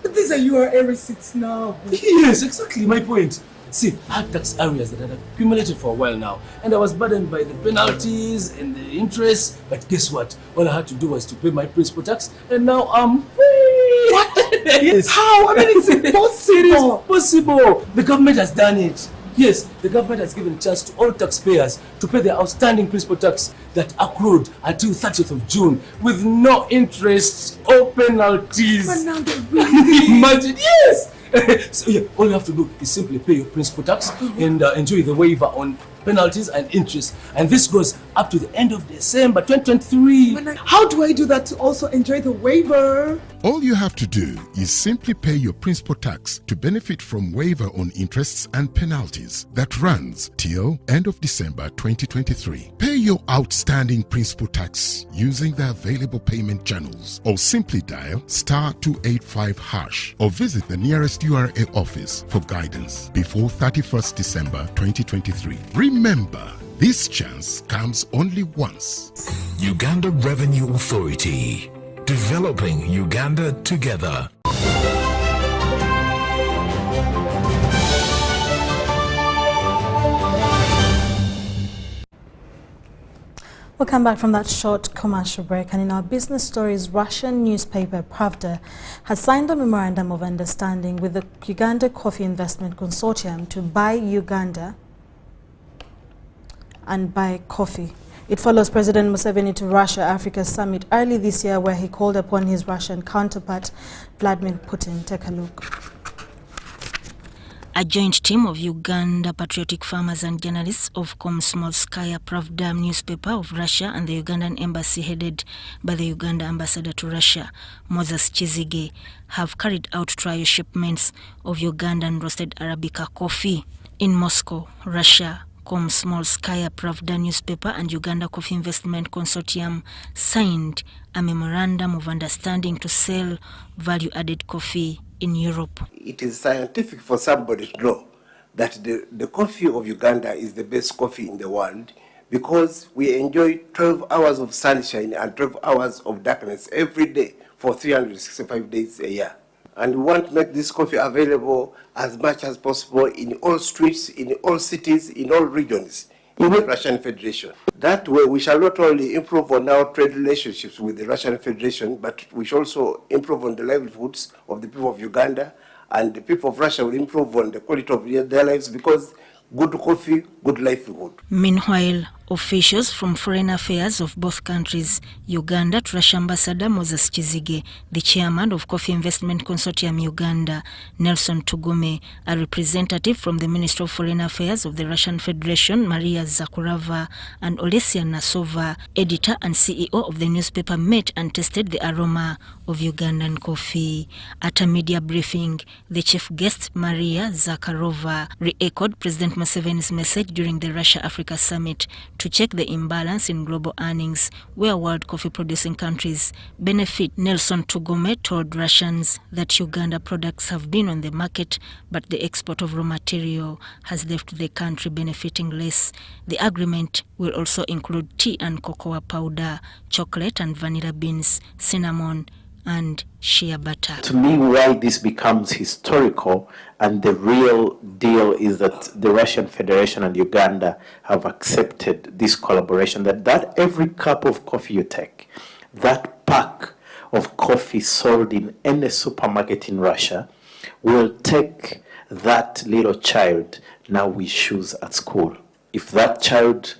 But these are URA receipts now. Yes, exactly my point. See, I had tax areas that had accumulated for a while now, and I was burdened by the penalties and the interest. But guess what? All I had to do was to pay my principal tax, and now I'm free. What? Yes. How? I mean, it's impossible. It is possible. The government has done it. Yes, the government has given a chance to all taxpayers to pay their outstanding principal tax that accrued until 30th of June with no interest or penalties. But now they're really Imagine, yes! So yeah, all you have to do is simply pay your principal tax and enjoy the waiver on penalties and interest. And this goes up to the end of December 2023. How do I do that to also enjoy the waiver? All you have to do is simply pay your principal tax to benefit from waiver on interests and penalties that runs till end of December 2023. Pay your outstanding principal tax using the available payment channels or simply dial *285# or visit the nearest URA office for guidance before 31st December 2023. Remember, this chance comes only once. Uganda Revenue Authority. Developing Uganda together. We'll come back from that short commercial break, and in our business stories, Russian newspaper Pravda has signed a memorandum of understanding with the Uganda Coffee Investment Consortium to buy Uganda and buy coffee. It follows President Museveni to Russia-Africa summit early this year, where he called upon his Russian counterpart, Vladimir Putin. Take a look. A joint team of Uganda patriotic farmers and journalists of Komsomolskaya Pravda newspaper of Russia and the Ugandan embassy, headed by the Uganda ambassador to Russia, Moses Chizige, have carried out trial shipments of Ugandan roasted Arabica coffee in Moscow, Russia. Komsomolskaya Pravda newspaper and Uganda Coffee Investment Consortium signed a memorandum of understanding to sell value-added coffee in Europe. It is scientific for somebody to know that the coffee of Uganda is the best coffee in the world, because we enjoy 12 hours of sunshine and 12 hours of darkness every day for 365 days a year. And we want to make this coffee available as much as possible in all streets, in all cities, in all regions in the Russian Federation. That way we shall not only improve on our trade relationships with the Russian Federation, but we shall also improve on the livelihoods of the people of Uganda, and the people of Russia will improve on the quality of their lives, because good coffee, good livelihood. Meanwhile, officials from foreign affairs of both countries, Uganda to Russia ambassador Moses Chizige, the chairman of Coffee Investment Consortium Uganda, Nelson Tugume, a representative from the Ministry of Foreign Affairs of the Russian Federation, Maria Zakurava, and Olesia Nasova, editor and CEO of the newspaper, met and tasted the aroma of Ugandan coffee. At a media briefing, the chief guest, Maria Zakharova, re-echoed President Museveni's message during the Russia-Africa summit to check the imbalance in global earnings, where world coffee-producing countries benefit. Nelson Tugume told Russians that Uganda products have been on the market, but the export of raw material has left the country benefiting less. The agreement will also include tea and cocoa powder, chocolate and vanilla beans, cinnamon, and shea butter. To me, why this becomes historical and the real deal is that the Russian Federation and Uganda have accepted this collaboration, that every cup of coffee you take, that pack of coffee sold in any supermarket in Russia, will take that little child now with shoes at school. If that child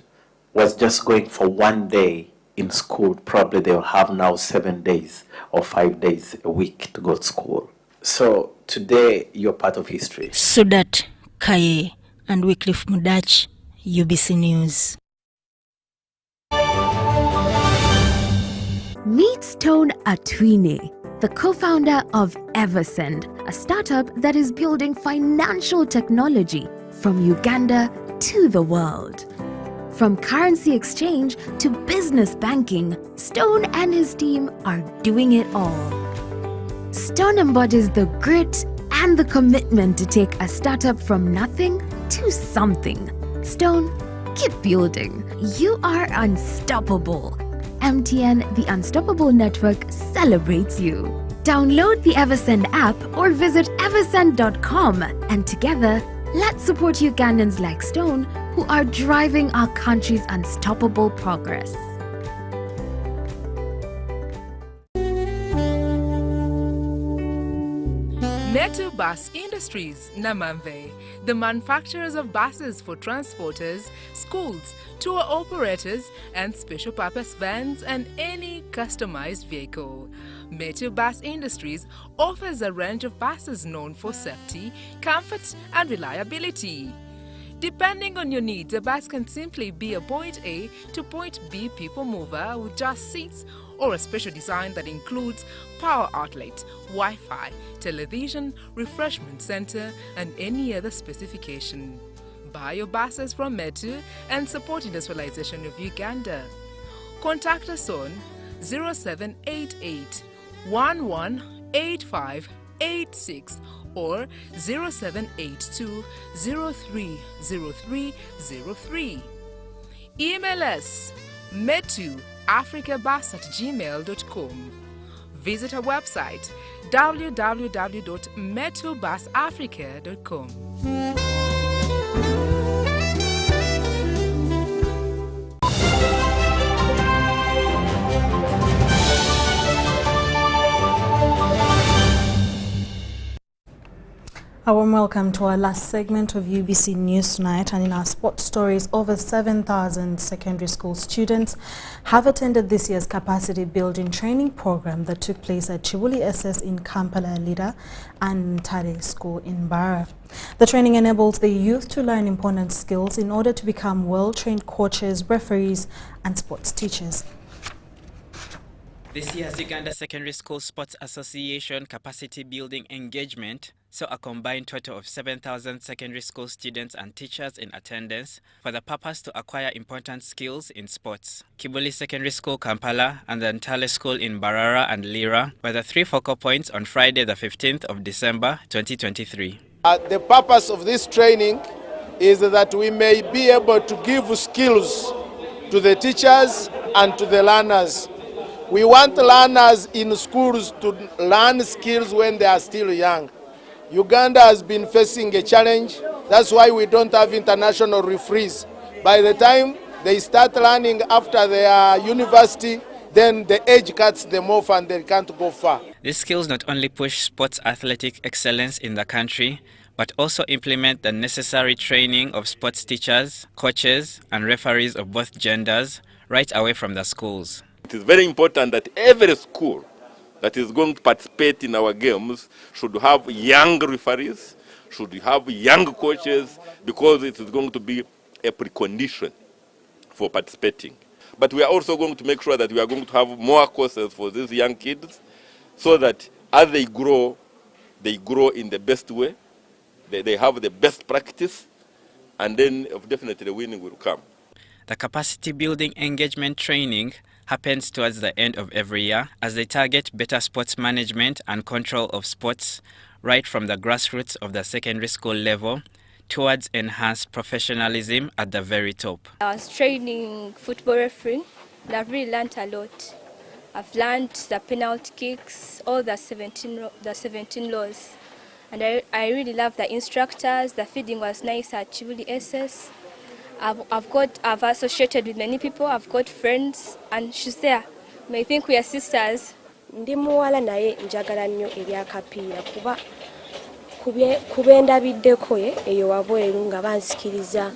was just going for one day in school, probably they'll have now 7 days or 5 days a week to go to school. So today you're part of history. Sudat Kaye and Wycliffe Mudach, UBC News. Meet Stone Atwine, the co-founder of Eversend, a startup that is building financial technology from Uganda to the world. From currency exchange to business banking, Stone and his team are doing it all. Stone embodies the grit and the commitment to take a startup from nothing to something. Stone, keep building. You are unstoppable. MTN, the Unstoppable Network, celebrates you. Download the Eversend app or visit eversend.com, and together, let's support Ugandans like Stone, who are driving our country's unstoppable progress. Metu Bus Industries, Namamve, the manufacturers of buses for transporters, schools, tour operators, and special purpose vans and any customized vehicle. Metu Bus Industries offers a range of buses known for safety, comfort, and reliability. Depending on your needs, a bus can simply be a point A to point B people mover with just seats, or a special design that includes power outlet, Wi-Fi, television, refreshment center, and any other specification. Buy your buses from Metu and support industrialization of Uganda. Contact us on 0788 118586 or 0782 030303. Email us metuafricabus@gmail.com. Visit our website www.metubusafrica.com. A warm welcome to our last segment of UBC News Tonight, and in our sports stories, over 7,000 secondary school students have attended this year's capacity building training program that took place at Chibuli SS in Kampala Lida and Tade School in Barra. The training enables the youth to learn important skills in order to become well-trained coaches, referees and sports teachers. This year's Uganda Secondary School Sports Association capacity building engagement saw a combined total of 7,000 secondary school students and teachers in attendance for the purpose to acquire important skills in sports. Kibuli Secondary School Kampala and the Ntale School in Barara and Lira were the three focal points on Friday the 15th of December 2023. The purpose of this training is that we may be able to give skills to the teachers and to the learners. We want learners in schools to learn skills when they are still young. Uganda has been facing a challenge. That's why we don't have international referees. By the time they start learning after their university, then the age cuts them off and they can't go far. These skills not only push sports athletic excellence in the country, but also implement the necessary training of sports teachers, coaches, and referees of both genders right away from the schools. It is very important that every school that is going to participate in our games should have young referees, should have young coaches, because it is going to be a precondition for participating. But we are also going to make sure that we are going to have more courses for these young kids so that as they grow in the best way, they have the best practice, and then definitely the winning will come. The capacity building engagement training happens towards the end of every year as they target better sports management and control of sports right from the grassroots of the secondary school level towards enhanced professionalism at the very top. I was training football refereeing and I've really learned a lot. I've learned the penalty kicks, all the 17 laws. And I really love the instructors. The feeding was nice at Chibuli SS. I've associated with many people. I've got friends, and she's there. May think we are sisters. Ndi muwala naye njagala nnyo ebyakapiira kuba endabiddeko eyo wabweru nga bansikiriza.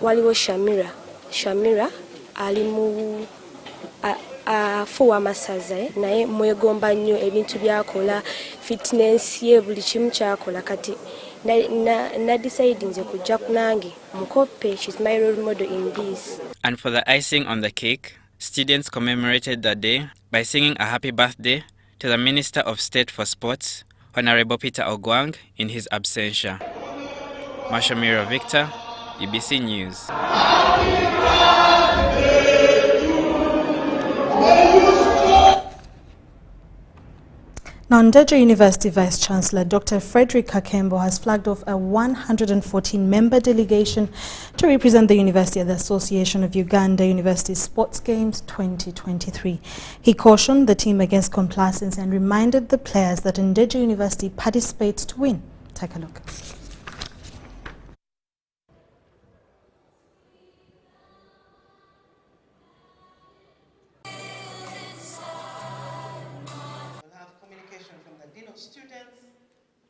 Waliwo Shamira ali mu afuwa amasaza naye mwegomba nnyo ebintu byakola, fitness ye, buli kimu kyakola. Kati na decide nze kujja kunange mukope. She's my role model in this. And for the icing on the cake, students commemorated the day by singing a happy birthday to the Minister of State for Sports, Honorable Peter Ogwang, in his absentia. Mashamira Victor, UBC News. Now, Ndeje University Vice-Chancellor Dr. Frederick Kakembo has flagged off a 114-member delegation to represent the university at the Association of Uganda University Sports Games 2023. He cautioned the team against complacency and reminded the players that Ndeje University participates to win. Take a look. Students,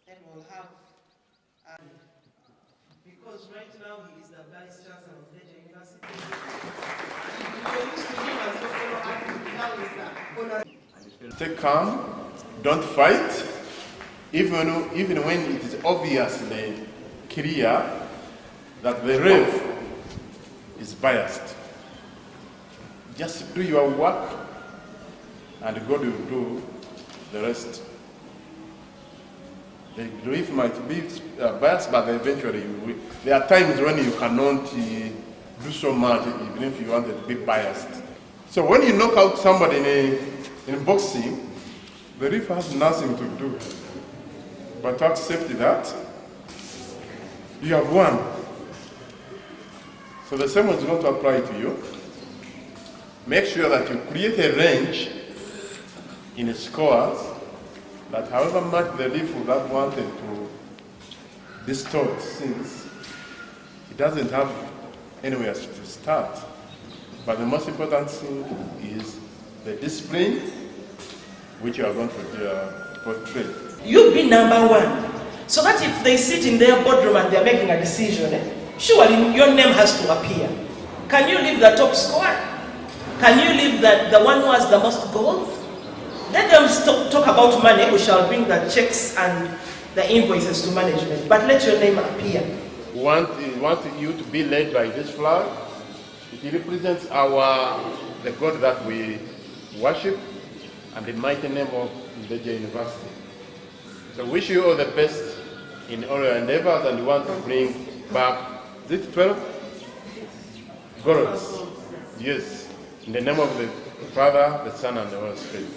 then we'll have, because right now he is the Vice Chancellor of Ndeje University, Stay calm, don't fight, even when it is obviously clear that the ref is biased. Just do your work and God will do the rest. The ref might be biased, but eventually there are times when you cannot do so much, even if you want to be biased. So when you knock out somebody in boxing, the ref has nothing to do but to accept that you have won. So the same is going to apply to you. Make sure that you create a range in scores that however much the ref would have wanted to distort things, it doesn't have anywhere to start. But the most important thing is the discipline which you are going to portray. You be number one. so that if they sit in their boardroom and they're making a decision, surely your name has to appear. Can you leave the top scorer? Can you leave the one who has the most goals? Let them talk about money. We shall bring the checks and the invoices to management, but let your name appear. We want you to be led by this flag. It represents the God that we worship and the mighty name of Mbeje University. So wish you all the best in all your endeavors, and we want to bring back these 12 golds. Yes, in the name of the Father, the Son, and the Holy Spirit.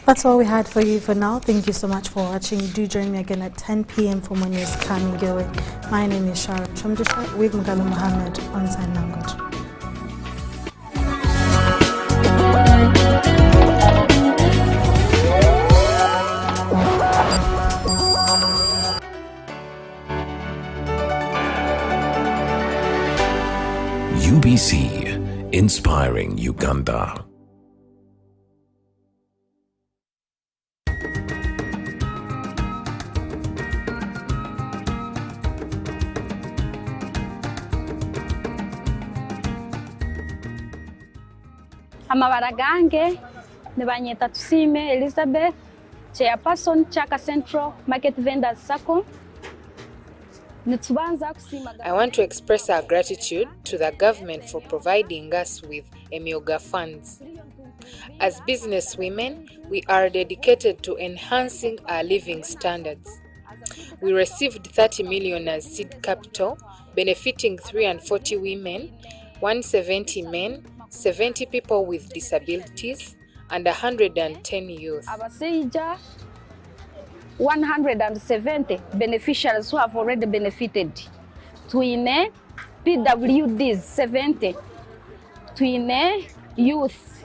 That's all we had for you for now. Thank you so much for watching. Do join me again at 10 p.m. for more news coming your way. My name is Shara Chomdisha with Mgalo Mohammed on Sign Language. UBC, inspiring Uganda. Amabara gange ne banyeta Tusime Elizabeth, chairperson Chaka Central Market Vendors Sacco. I want to express our gratitude to the government for providing us with Emyoga funds. As business women, we are dedicated to enhancing our living standards. We received 30 million as seed capital, benefiting 340 women, 170 men, 70 people with disabilities, and 110 youth. 170 beneficiaries who have already benefited. Twine PWDs 70. Twine youth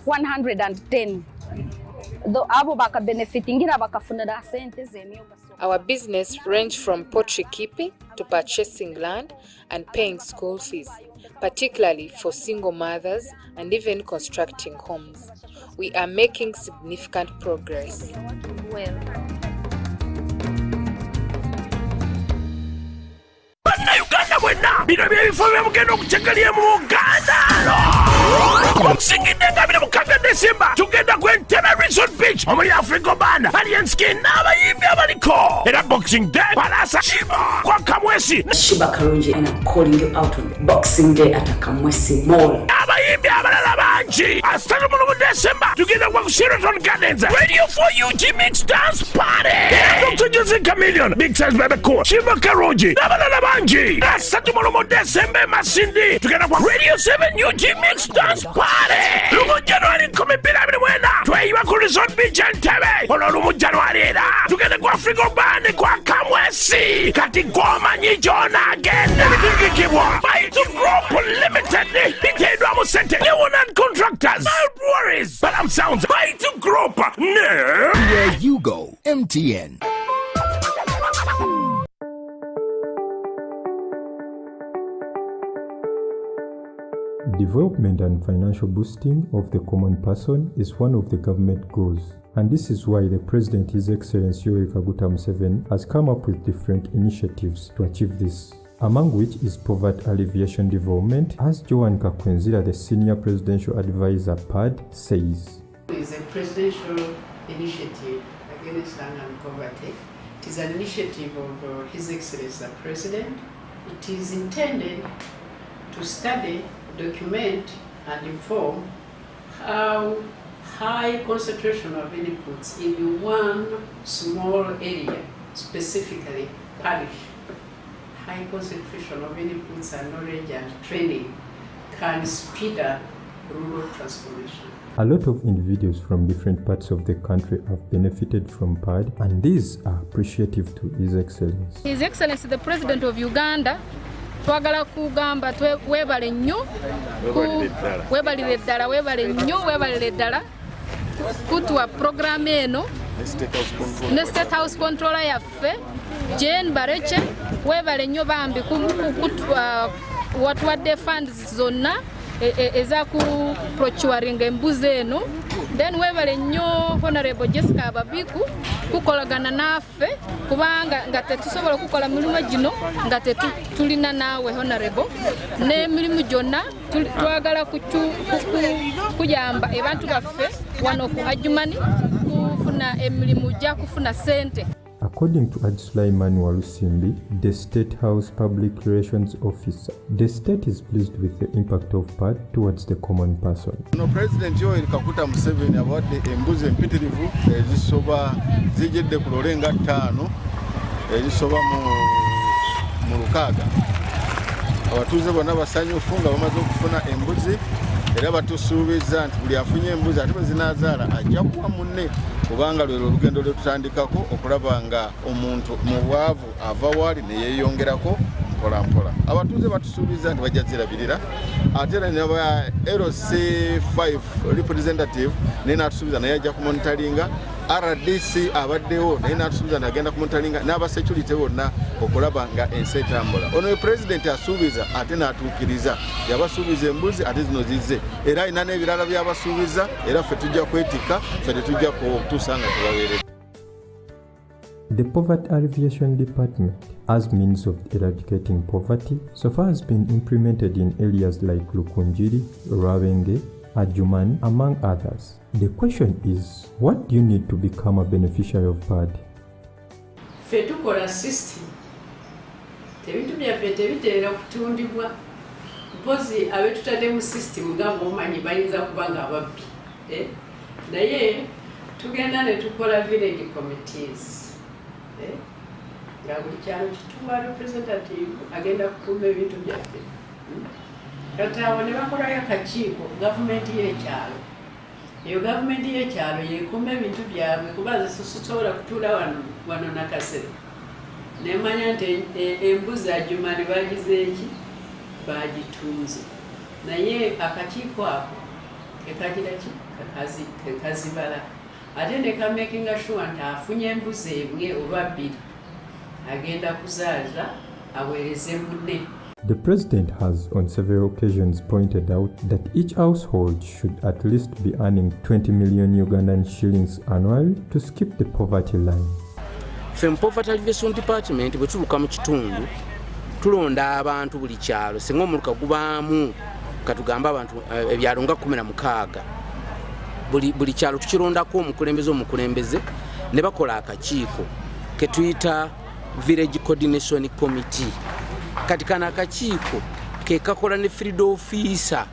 110. Our business range from poultry keeping to purchasing land and paying school fees, particularly for single mothers and even constructing homes. We are making significant progress. Uganda wena bino byebifo mugenda okucekalia mu Uganda okusingidde nga bino mukaaga Desemba tugenda ku Entebbe Resort Beach omuli Africa Band Alien Skin n'abayimbi abaliko era Boxing Day Palasa Shiba kwa Kamwesi Shiba Karungi, and I'm calling you out on the Boxing Day at Kamwesi Mall. abayimbi abalala bangi asitatu mu Desemba tugenda kwa Sheraton Gardens Radio for You G-Mix Dance Party Dr. Jose Chameleon Big Size Baby Cool Shiba Karungi n'abalala bangi asatu mu Desemba Masindi tugenda kwa Radio 7 UG Mix Dance Party lumu January 2024 tweyiwa ku Resort Beach Entebbe olwo lumu January era tugenda kwa Africa Band kwa Kamwesi kati gwomanyi gyona agenda bitigikibwa Baitu Group Limited bitendwa mu sente Leonard Contractors no worries but I'm sounds Baitu Group no where you go MTN. Development and financial boosting of the common person is one of the government goals, and this is why the President, His Excellency Yoweri Kaguta Museveni, has come up with different initiatives to achieve this, among which is poverty alleviation development, as Joan Kakwenzira, the Senior Presidential Advisor PAD, says. It is a presidential initiative against hunger and poverty. It is an initiative of His Excellency the President. It is intended to study, document and inform how high concentration of inputs in one small area, specifically parish, high concentration of inputs and knowledge and training can speed up rural transformation. A lot of individuals from different parts of the country have benefited from PAD, and these are appreciative to His Excellency. His Excellency the President of Uganda twagala kugamba webale nnyo webalire ddala kutuwa programu eno ne State House controller yaffe Jane Bareche webale nnyo bambi watuwadde funds zonna eza ku procuring embuzi eno. Then webale nnyo Honorable Jessica Ababiku kukolagana naffe kubanga nga tetusobola kukola mirimu gino nga tulina naawe Honorable n'emirimu gyonna twagala kuyamba abantu baffe wano ku Adjumani kufuna emirimu gya kufuna sente. According to Sulaiman Walusimbi, the State House Public Relations Officer, the state is pleased with the impact of PAD towards the common person. No, President Yoweri Kaguta Museveni awadde embuzi empitirivu ezisoba zijjedde ku lolenga 5 ezisoba mu 6. Abatuuze bonna basanyufu nga bamaze okufuna embuzi era batusuubiza nti buli afunye embuzi ate bwe zinaazaala ajja kuwa munne kubanga lwero olugendo lwe tutandikako okulaba nga omuntu mu bwavu ava waali ne yeeyongerako mpola mpola. Abatuuze batusuubiza nti bajja zirabirira ate era n'aba LC5 representative naye n'atusuubiza naye ajja kumonitalinga. RDC abaddewo naye n'atusuubiza nti agenda kumonitalinga n'aba security bonna okulaba nga ensi etambula. Ono President asuubiza ate n'atuukiriza yabasuubiza embuzi ate zino zizze era alina n'ebirala byabasuubiza era ffe tujja kwetikka ffe tetujja kutuusa nga tubaweereza. The Poverty Alleviation Department, as means of eradicating poverty, so far has been implemented in areas like Lukunjiri, Rawenge, Adjumani, among others. The question is, what do you need to become a beneficiary of PAD? Ffe tukola system. Ebintu byaffe tebiteera kutundibwa. Mpozi abetutadde mu system nga bw'omanyi bayinza kuba nga ababbi. Naye tugenda ne tukola village committees. Nga buli kyalo kituwa representative agenda kukuuma ebintu byaffe. Kati awo ne bakolayo akakiiko gavumenti y'ekyalo. Eyo gavumenti y'ekyalo yeekuuma ebintu byabwe kuba zisobola kutuula wano nakasero. Nemanya nti embuzi Adjumani bagize eki bagitunze. Naye akakiiko ako kekagira ki kekazibala. Ate ne kamakinga sure nti afunye embuzi emwe oba bbiri agenda kuzaala aweereze munne. The President has on several occasions pointed out that each household should at least be earning 20 million Ugandan shillings annually to skip the poverty line. From Poverty Alleviation Department bwe tuluka mu kitundu tulonda abantu buli kyalo singa omuluka gubaamu katugamba abantu ebyalo nga 16 buli kyalo tukirondako omukulembeze ne bakola akakiiko ke tuyita Village Coordination Committee. Kati kana akakiiko ke kakola ne field officer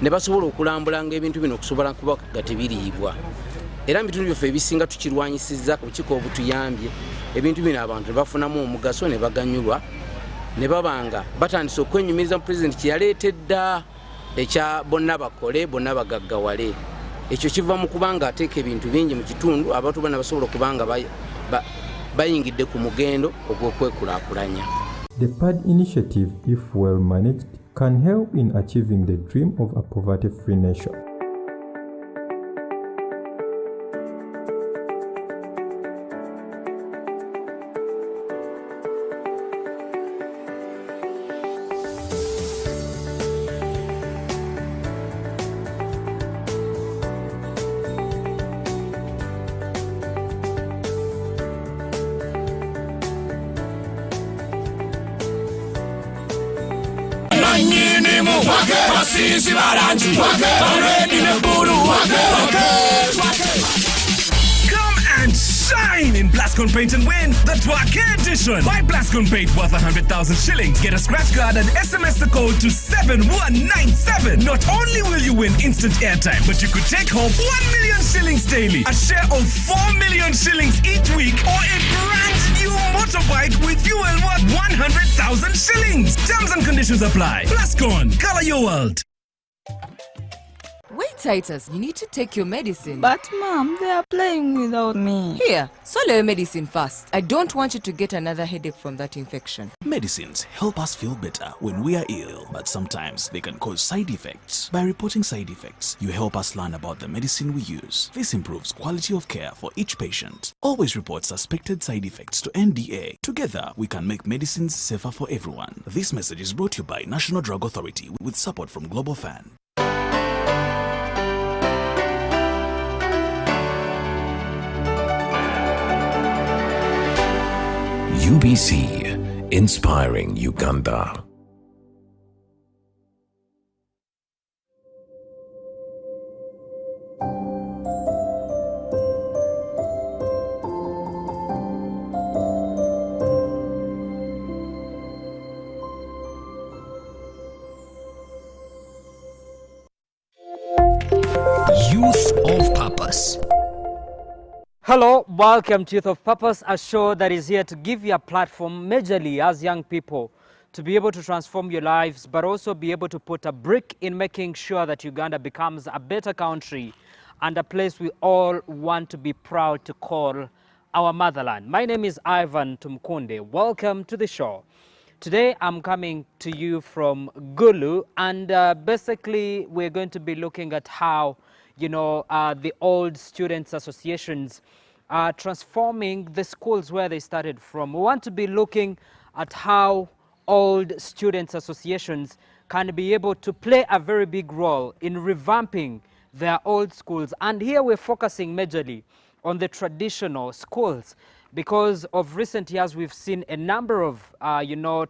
ne basobola okulambulanga ebintu bino okusobola kuba gatebiriibwa. Era ebitundu byaffe ebisinga tukirwanyisizza ku bukiiko obutuyambye ebintu bino abantu ne bafunamu omugaso ne baganyulwa ne babanga batandise okwenyumiriza mu President kye yaleetedda ekya bonna bakole bonna bagaggawale. Ekyo kiva mu kubanga ateeka ebintu bingi mu kitundu abantu bana basobola okubanga bayingidde ku mugendo ogw'okwekulaakulanya. The PAD initiative, if well managed, can help in achieving the dream of a poverty-free nation. Come and shine in Blascon Paint and win the Twake edition. Buy Blascon Paint worth 100,000 shillings. Get a scratch card and SMS the code to 7197. Not only will you win instant airtime, but you could take home 1 million shillings daily, a share of 4 million shillings each week, or a brand new motorbike with fuel worth 100,000 shillings. Terms and conditions apply. Blascon, color your world. Wait, Titus, you need to take your medicine. But Mom, they are playing without me. Here, swallow your medicine fast. I don't want you to get another headache from that infection. Medicines help us feel better when we are ill, but sometimes they can cause side effects. By reporting side effects, you help us learn about the medicine we use. This improves quality of care for each patient. Always report suspected side effects to NDA. Together, we can make medicines safer for everyone. This message is brought to you by National Drug Authority with support from Global Fund. UBC, inspiring Uganda. Youth of Purpose. Hello, welcome to Youth of Purpose, a show that is here to give you a platform majorly as young people to be able to transform your lives, but also be able to put a brick in making sure that Uganda becomes a better country and a place we all want to be proud to call our motherland. My name is Ivan Tumkunde. Welcome to the show. Today I'm coming to you from Gulu, and basically we're going to be looking at how the old students associations are transforming the schools where they started from. We want to be looking at how old students associations can be able to play a very big role in revamping their old schools. And here we're focusing majorly on the traditional schools, because of recent years we've seen a number of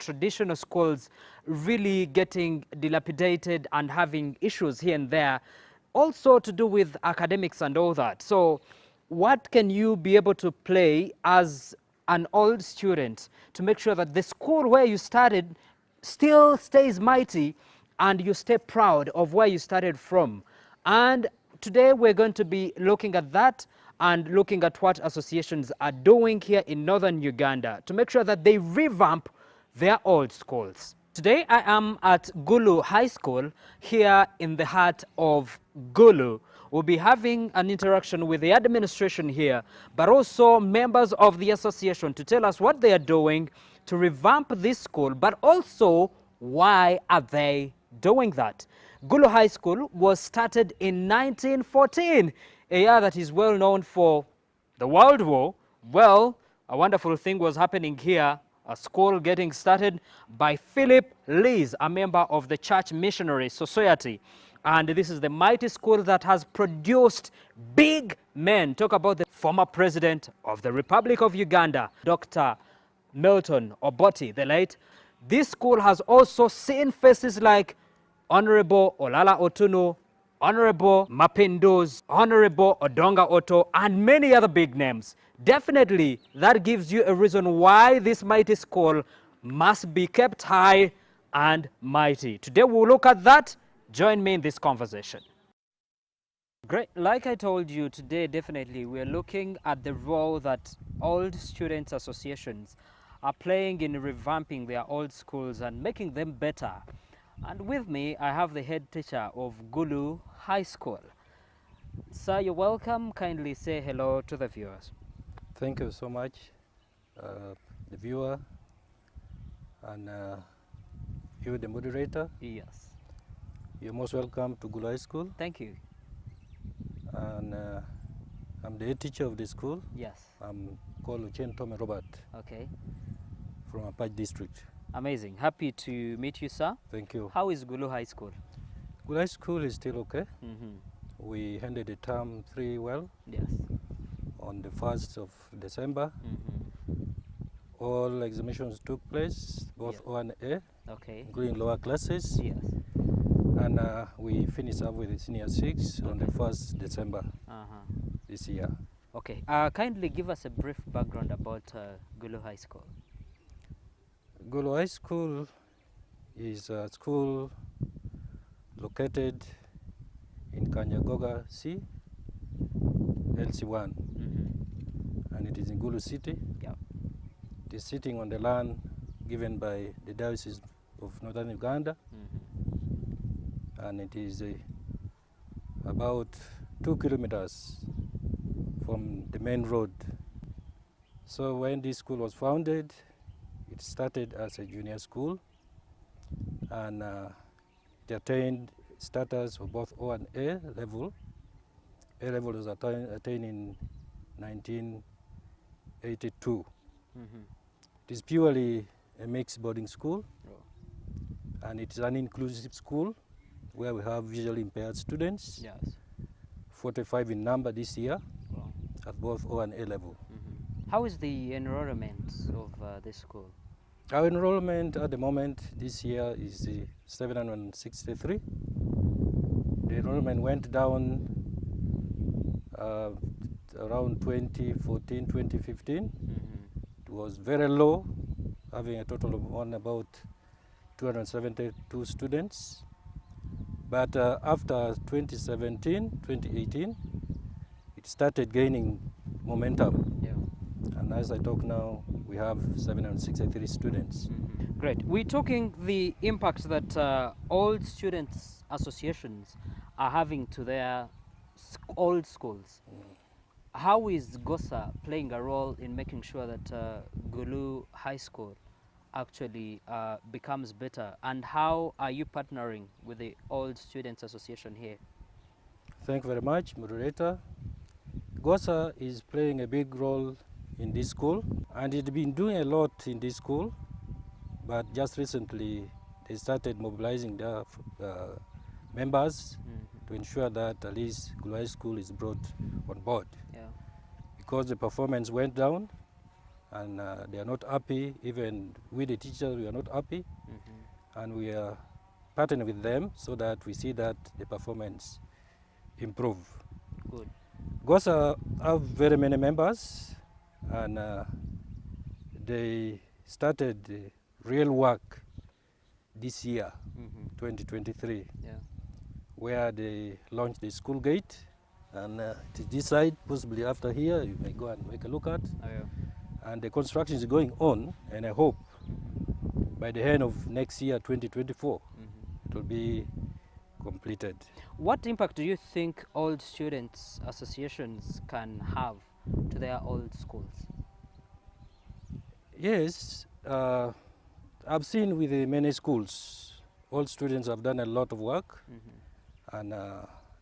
traditional schools really getting dilapidated and having issues here and there, also to do with academics and all that. So what can you be able to play as an old student to make sure that the school where you started still stays mighty and you stay proud of where you started from? And today we're going to be looking at that and looking at what associations are doing here in northern Uganda to make sure that they revamp their old schools. Today I am at Gulu High School here in the heart of Gulu. We'll be having an interaction with the administration here, but also members of the association to tell us what they are doing to revamp this school, but also why are they doing that. Gulu High School was started in 1914, a year that is well known for the World War. Well, a wonderful thing was happening here, a school getting started by Philip Lees, a member of the Church Missionary Society. And this is the mighty school that has produced big men. Talk about the former president of the Republic of Uganda, Dr. Milton Obote, the late. This school has also seen faces like Honorable Olala Otunu, Honorable Mapinduzi, Honorable Odonga Otto, and many other big names. Definitely, that gives you a reason why this mighty school must be kept high and mighty. Today we'll look at that. Join me in this conversation. Great. Like I told you today, definitely we're looking at the role that old students associations are playing in revamping their old schools and making them better. And with me, I have the head teacher of Gulu High School. Sir, you're welcome. Kindly say hello to the viewers. Thank you so much, the viewer, and you, the moderator. Yes. You're most welcome to Gulu High School. Thank you. And I'm the head teacher of the school. Yes. I'm called Uchen Tome Robert. Okay. From Apache District. Amazing. Happy to meet you, sir. Thank you. How is Gulu High School? Gulu High School is still okay. Mm-hmm. We ended the term 3 well. Yes. On the 1st of December. Mm-hmm. All examinations took place, both O and A, including lower classes. Yes. And we finished up with the senior 6 on the 1st December this year. Okay. Kindly give us a brief background about Gulu High School. Gulu High School is a school located in Kanyagoga C, LC1, and it is in Gulu City. Yeah. It is sitting on the land given by the Diocese of Northern Uganda, and it is about 2 kilometers from the main road. So when this school was founded, it started as a junior school, and it attained status for both O and A level. A level was attained in 1982. It is purely a mixed boarding school, and it's an inclusive school where we have visually impaired students, 45 in number this year, at both O and A level. How is the enrollment of this school? Our enrollment at the moment this year is 763. The enrollment went down around 2014, 2015. It was very low, having a total of about 272 students. But after 2017, 2018, it started gaining momentum. And as I talk now, we have 763 students. Great. We're talking the impact that all students' associations are having to their old schools. How is GOSA playing a role in making sure that Gulu High School actually becomes better? And how are you partnering with the Old Students Association here? Thank you very much, moderator. GOSA is playing a big role in this school, and it's been doing a lot in this school, but just recently they started mobilizing their members to ensure that at least Gulu High School is brought on board. Because the performance went down, and they are not happy. Even we, the teachers, we are not happy, and we are partnering with them so that we see that the performance improve. Good. GOSA have very many members, and they started real work this year, 2023, where they launched the school gate, and to this side, possibly after here, you may go and make a look at. And the construction is going on, and I hope by the end of next year, 2024, it will be completed. What impact do you think old students associations can have to their old schools? Yes, I've seen with many schools, old students have done a lot of work, and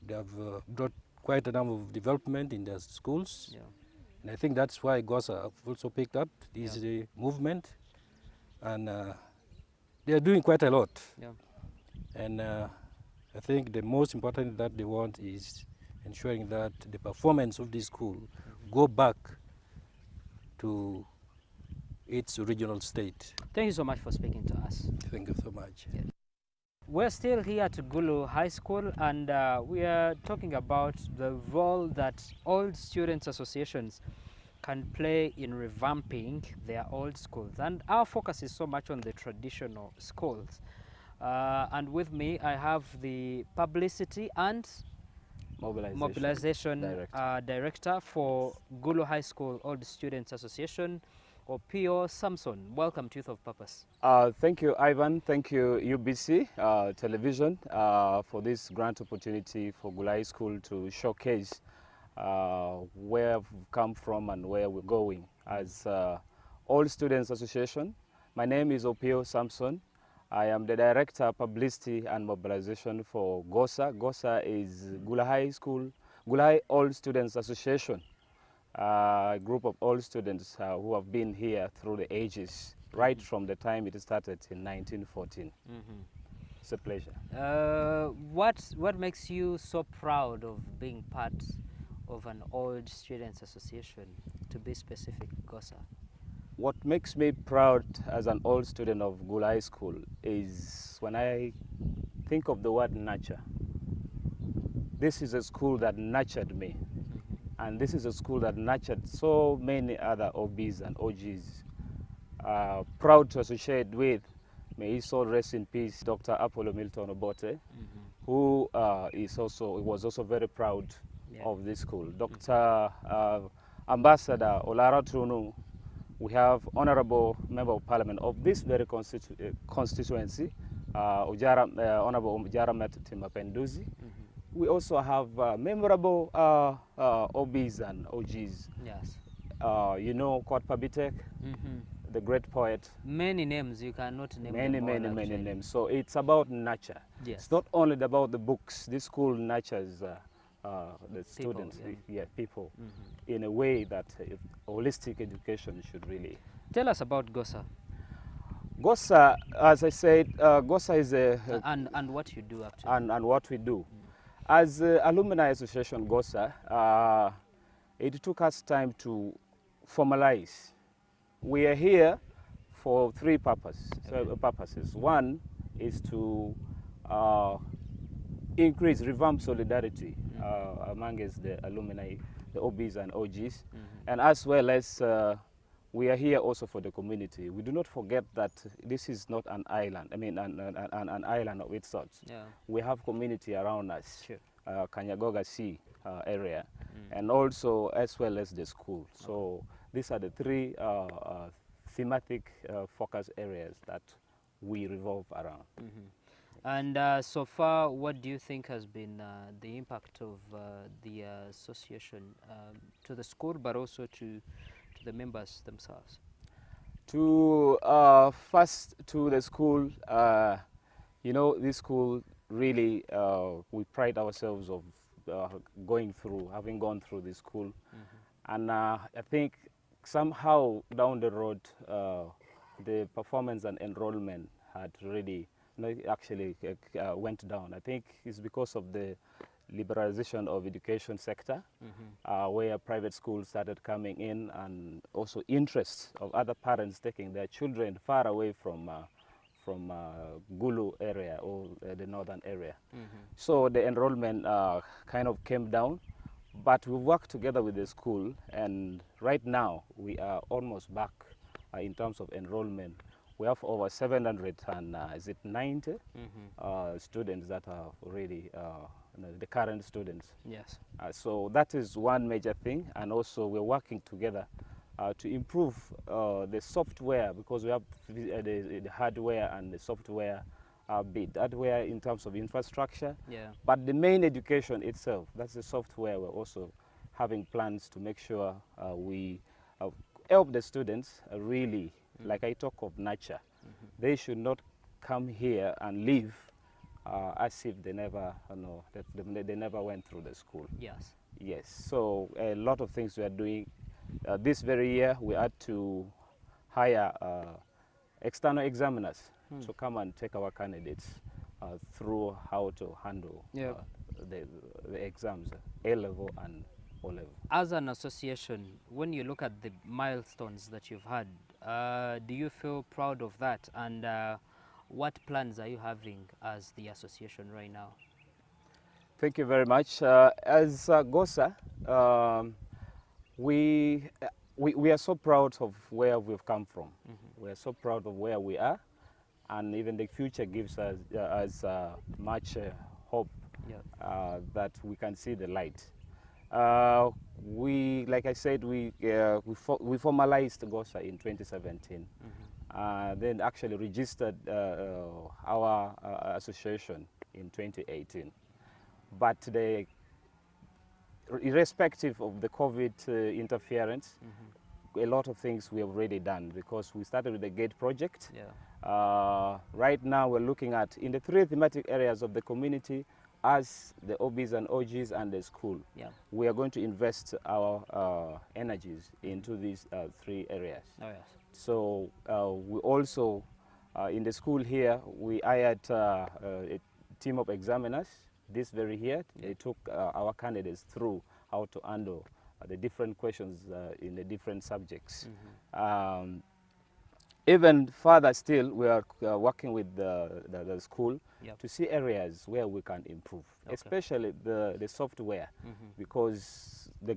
they have brought quite a number of development in their schools. And I think that's why GOSA have also picked up this movement, and they are doing quite a lot. And I think the most important that they want is ensuring that the performance of this school go back to its original state. Thank you so much for speaking to us. Thank you so much. We're still here at Gulu High School, and we are talking about the role that old students associations can play in revamping their old schools. And our focus is so much on the traditional schools. And with me, I have the publicity and mobilization director for Gulu High School Old Students Association, Upland Samson. Welcome to Youth of Purpose. Thank you, Ivan. Thank you, UBC Television, for this grant opportunity for Gulu High School to showcase where we've come from and where we're going as Old Students Association. My name is Upland Samson. I am the Director of Publicity and Mobilization for GOSA. GOSA is Gulu High School, Gulu High Old Students Association, a group of old students who have been here through the ages, right from the time it started in 1914. It's a pleasure. What makes you so proud of being part of an Old Students Association, to be specific, GOSA? What makes me proud as an old student of Gulu High School is when I think of the word nurture. This is a school that nurtured me. And this is a school that nurtured so many other OBs and OGs. Proud to associate with, may his soul rest in peace, Dr. Apollo Milton Obote, who was also very proud of this school. Dr. Ambassador Olara Trunu, we have Honorable Member of Parliament of this very constituency, Honorable Ujara Matutima Penduzi, we also have memorable OBs and OGs. Yes. You know Kwat Pabitek, the great poet. Many names, you cannot name many, them all, many actually. names. So it's about nurture. Yes. It's not only about the books. This school nurtures the students, people, in a way that holistic education should really. Tell us about GOSA. GOSA, as I said, GOSA is a... and what you do, actually. And what we do. As Alumni Association GOSA, it took us time to formalize. We are here for three purposes. One is to revamp solidarity amongst the alumni, the OBs and OGs, and as well as we are here also for the community. We do not forget that this is not an island, I mean an island of its sorts. Yeah. We have community around us, sure. Kanyagoga Sea area, and also as well as the school. So these are the three thematic focus areas that we revolve around. And so far, what do you think has been the impact of the association to the school, but also to the members themselves? To first to the school, you know, this school really we pride ourselves of having gone through this school, and I think somehow down the road the performance and enrollment had really actually went down. I think it's because of the liberalization of education sector, where private schools started coming in, and also interest of other parents taking their children far away from Gulu area or the northern area. So the enrollment kind of came down, but we worked together with the school, and right now we are almost back in terms of enrollment. We have over 790 students that are already the current students. Yes. So that is one major thing, and also we're working together to improve the software, because we have the hardware and the software bit. Hardware in terms of infrastructure, but the main education itself, that's the software. We're also having plans to make sure we help the students really, like I talk of nurture. They should not come here and leave as if they never, they never went through the school. Yes. Yes. So a lot of things we are doing. This very year, we had to hire external examiners to come and take our candidates through how to handle the exams, A-level and O-level. As an association, when you look at the milestones that you've had, do you feel proud of that? And what plans are you having as the association right now? Thank you very much. As GOSA, we are so proud of where we've come from. We are so proud of where we are, and even the future gives us much hope that we can see the light. Like I said, we formalized GOSA in 2017. Then actually registered our association in 2018. But irrespective of the COVID interference, a lot of things we have already done, because we started with the GATE project. Right now we're looking at, in the three thematic areas of the community, as the OBs and OGs and the school, we are going to invest our energies into these three areas. So we also, in the school here, we hired a team of examiners this very year. They took our candidates through how to handle the different questions in the different subjects. Even further still, we are working with the school to see areas where we can improve, especially the software, because the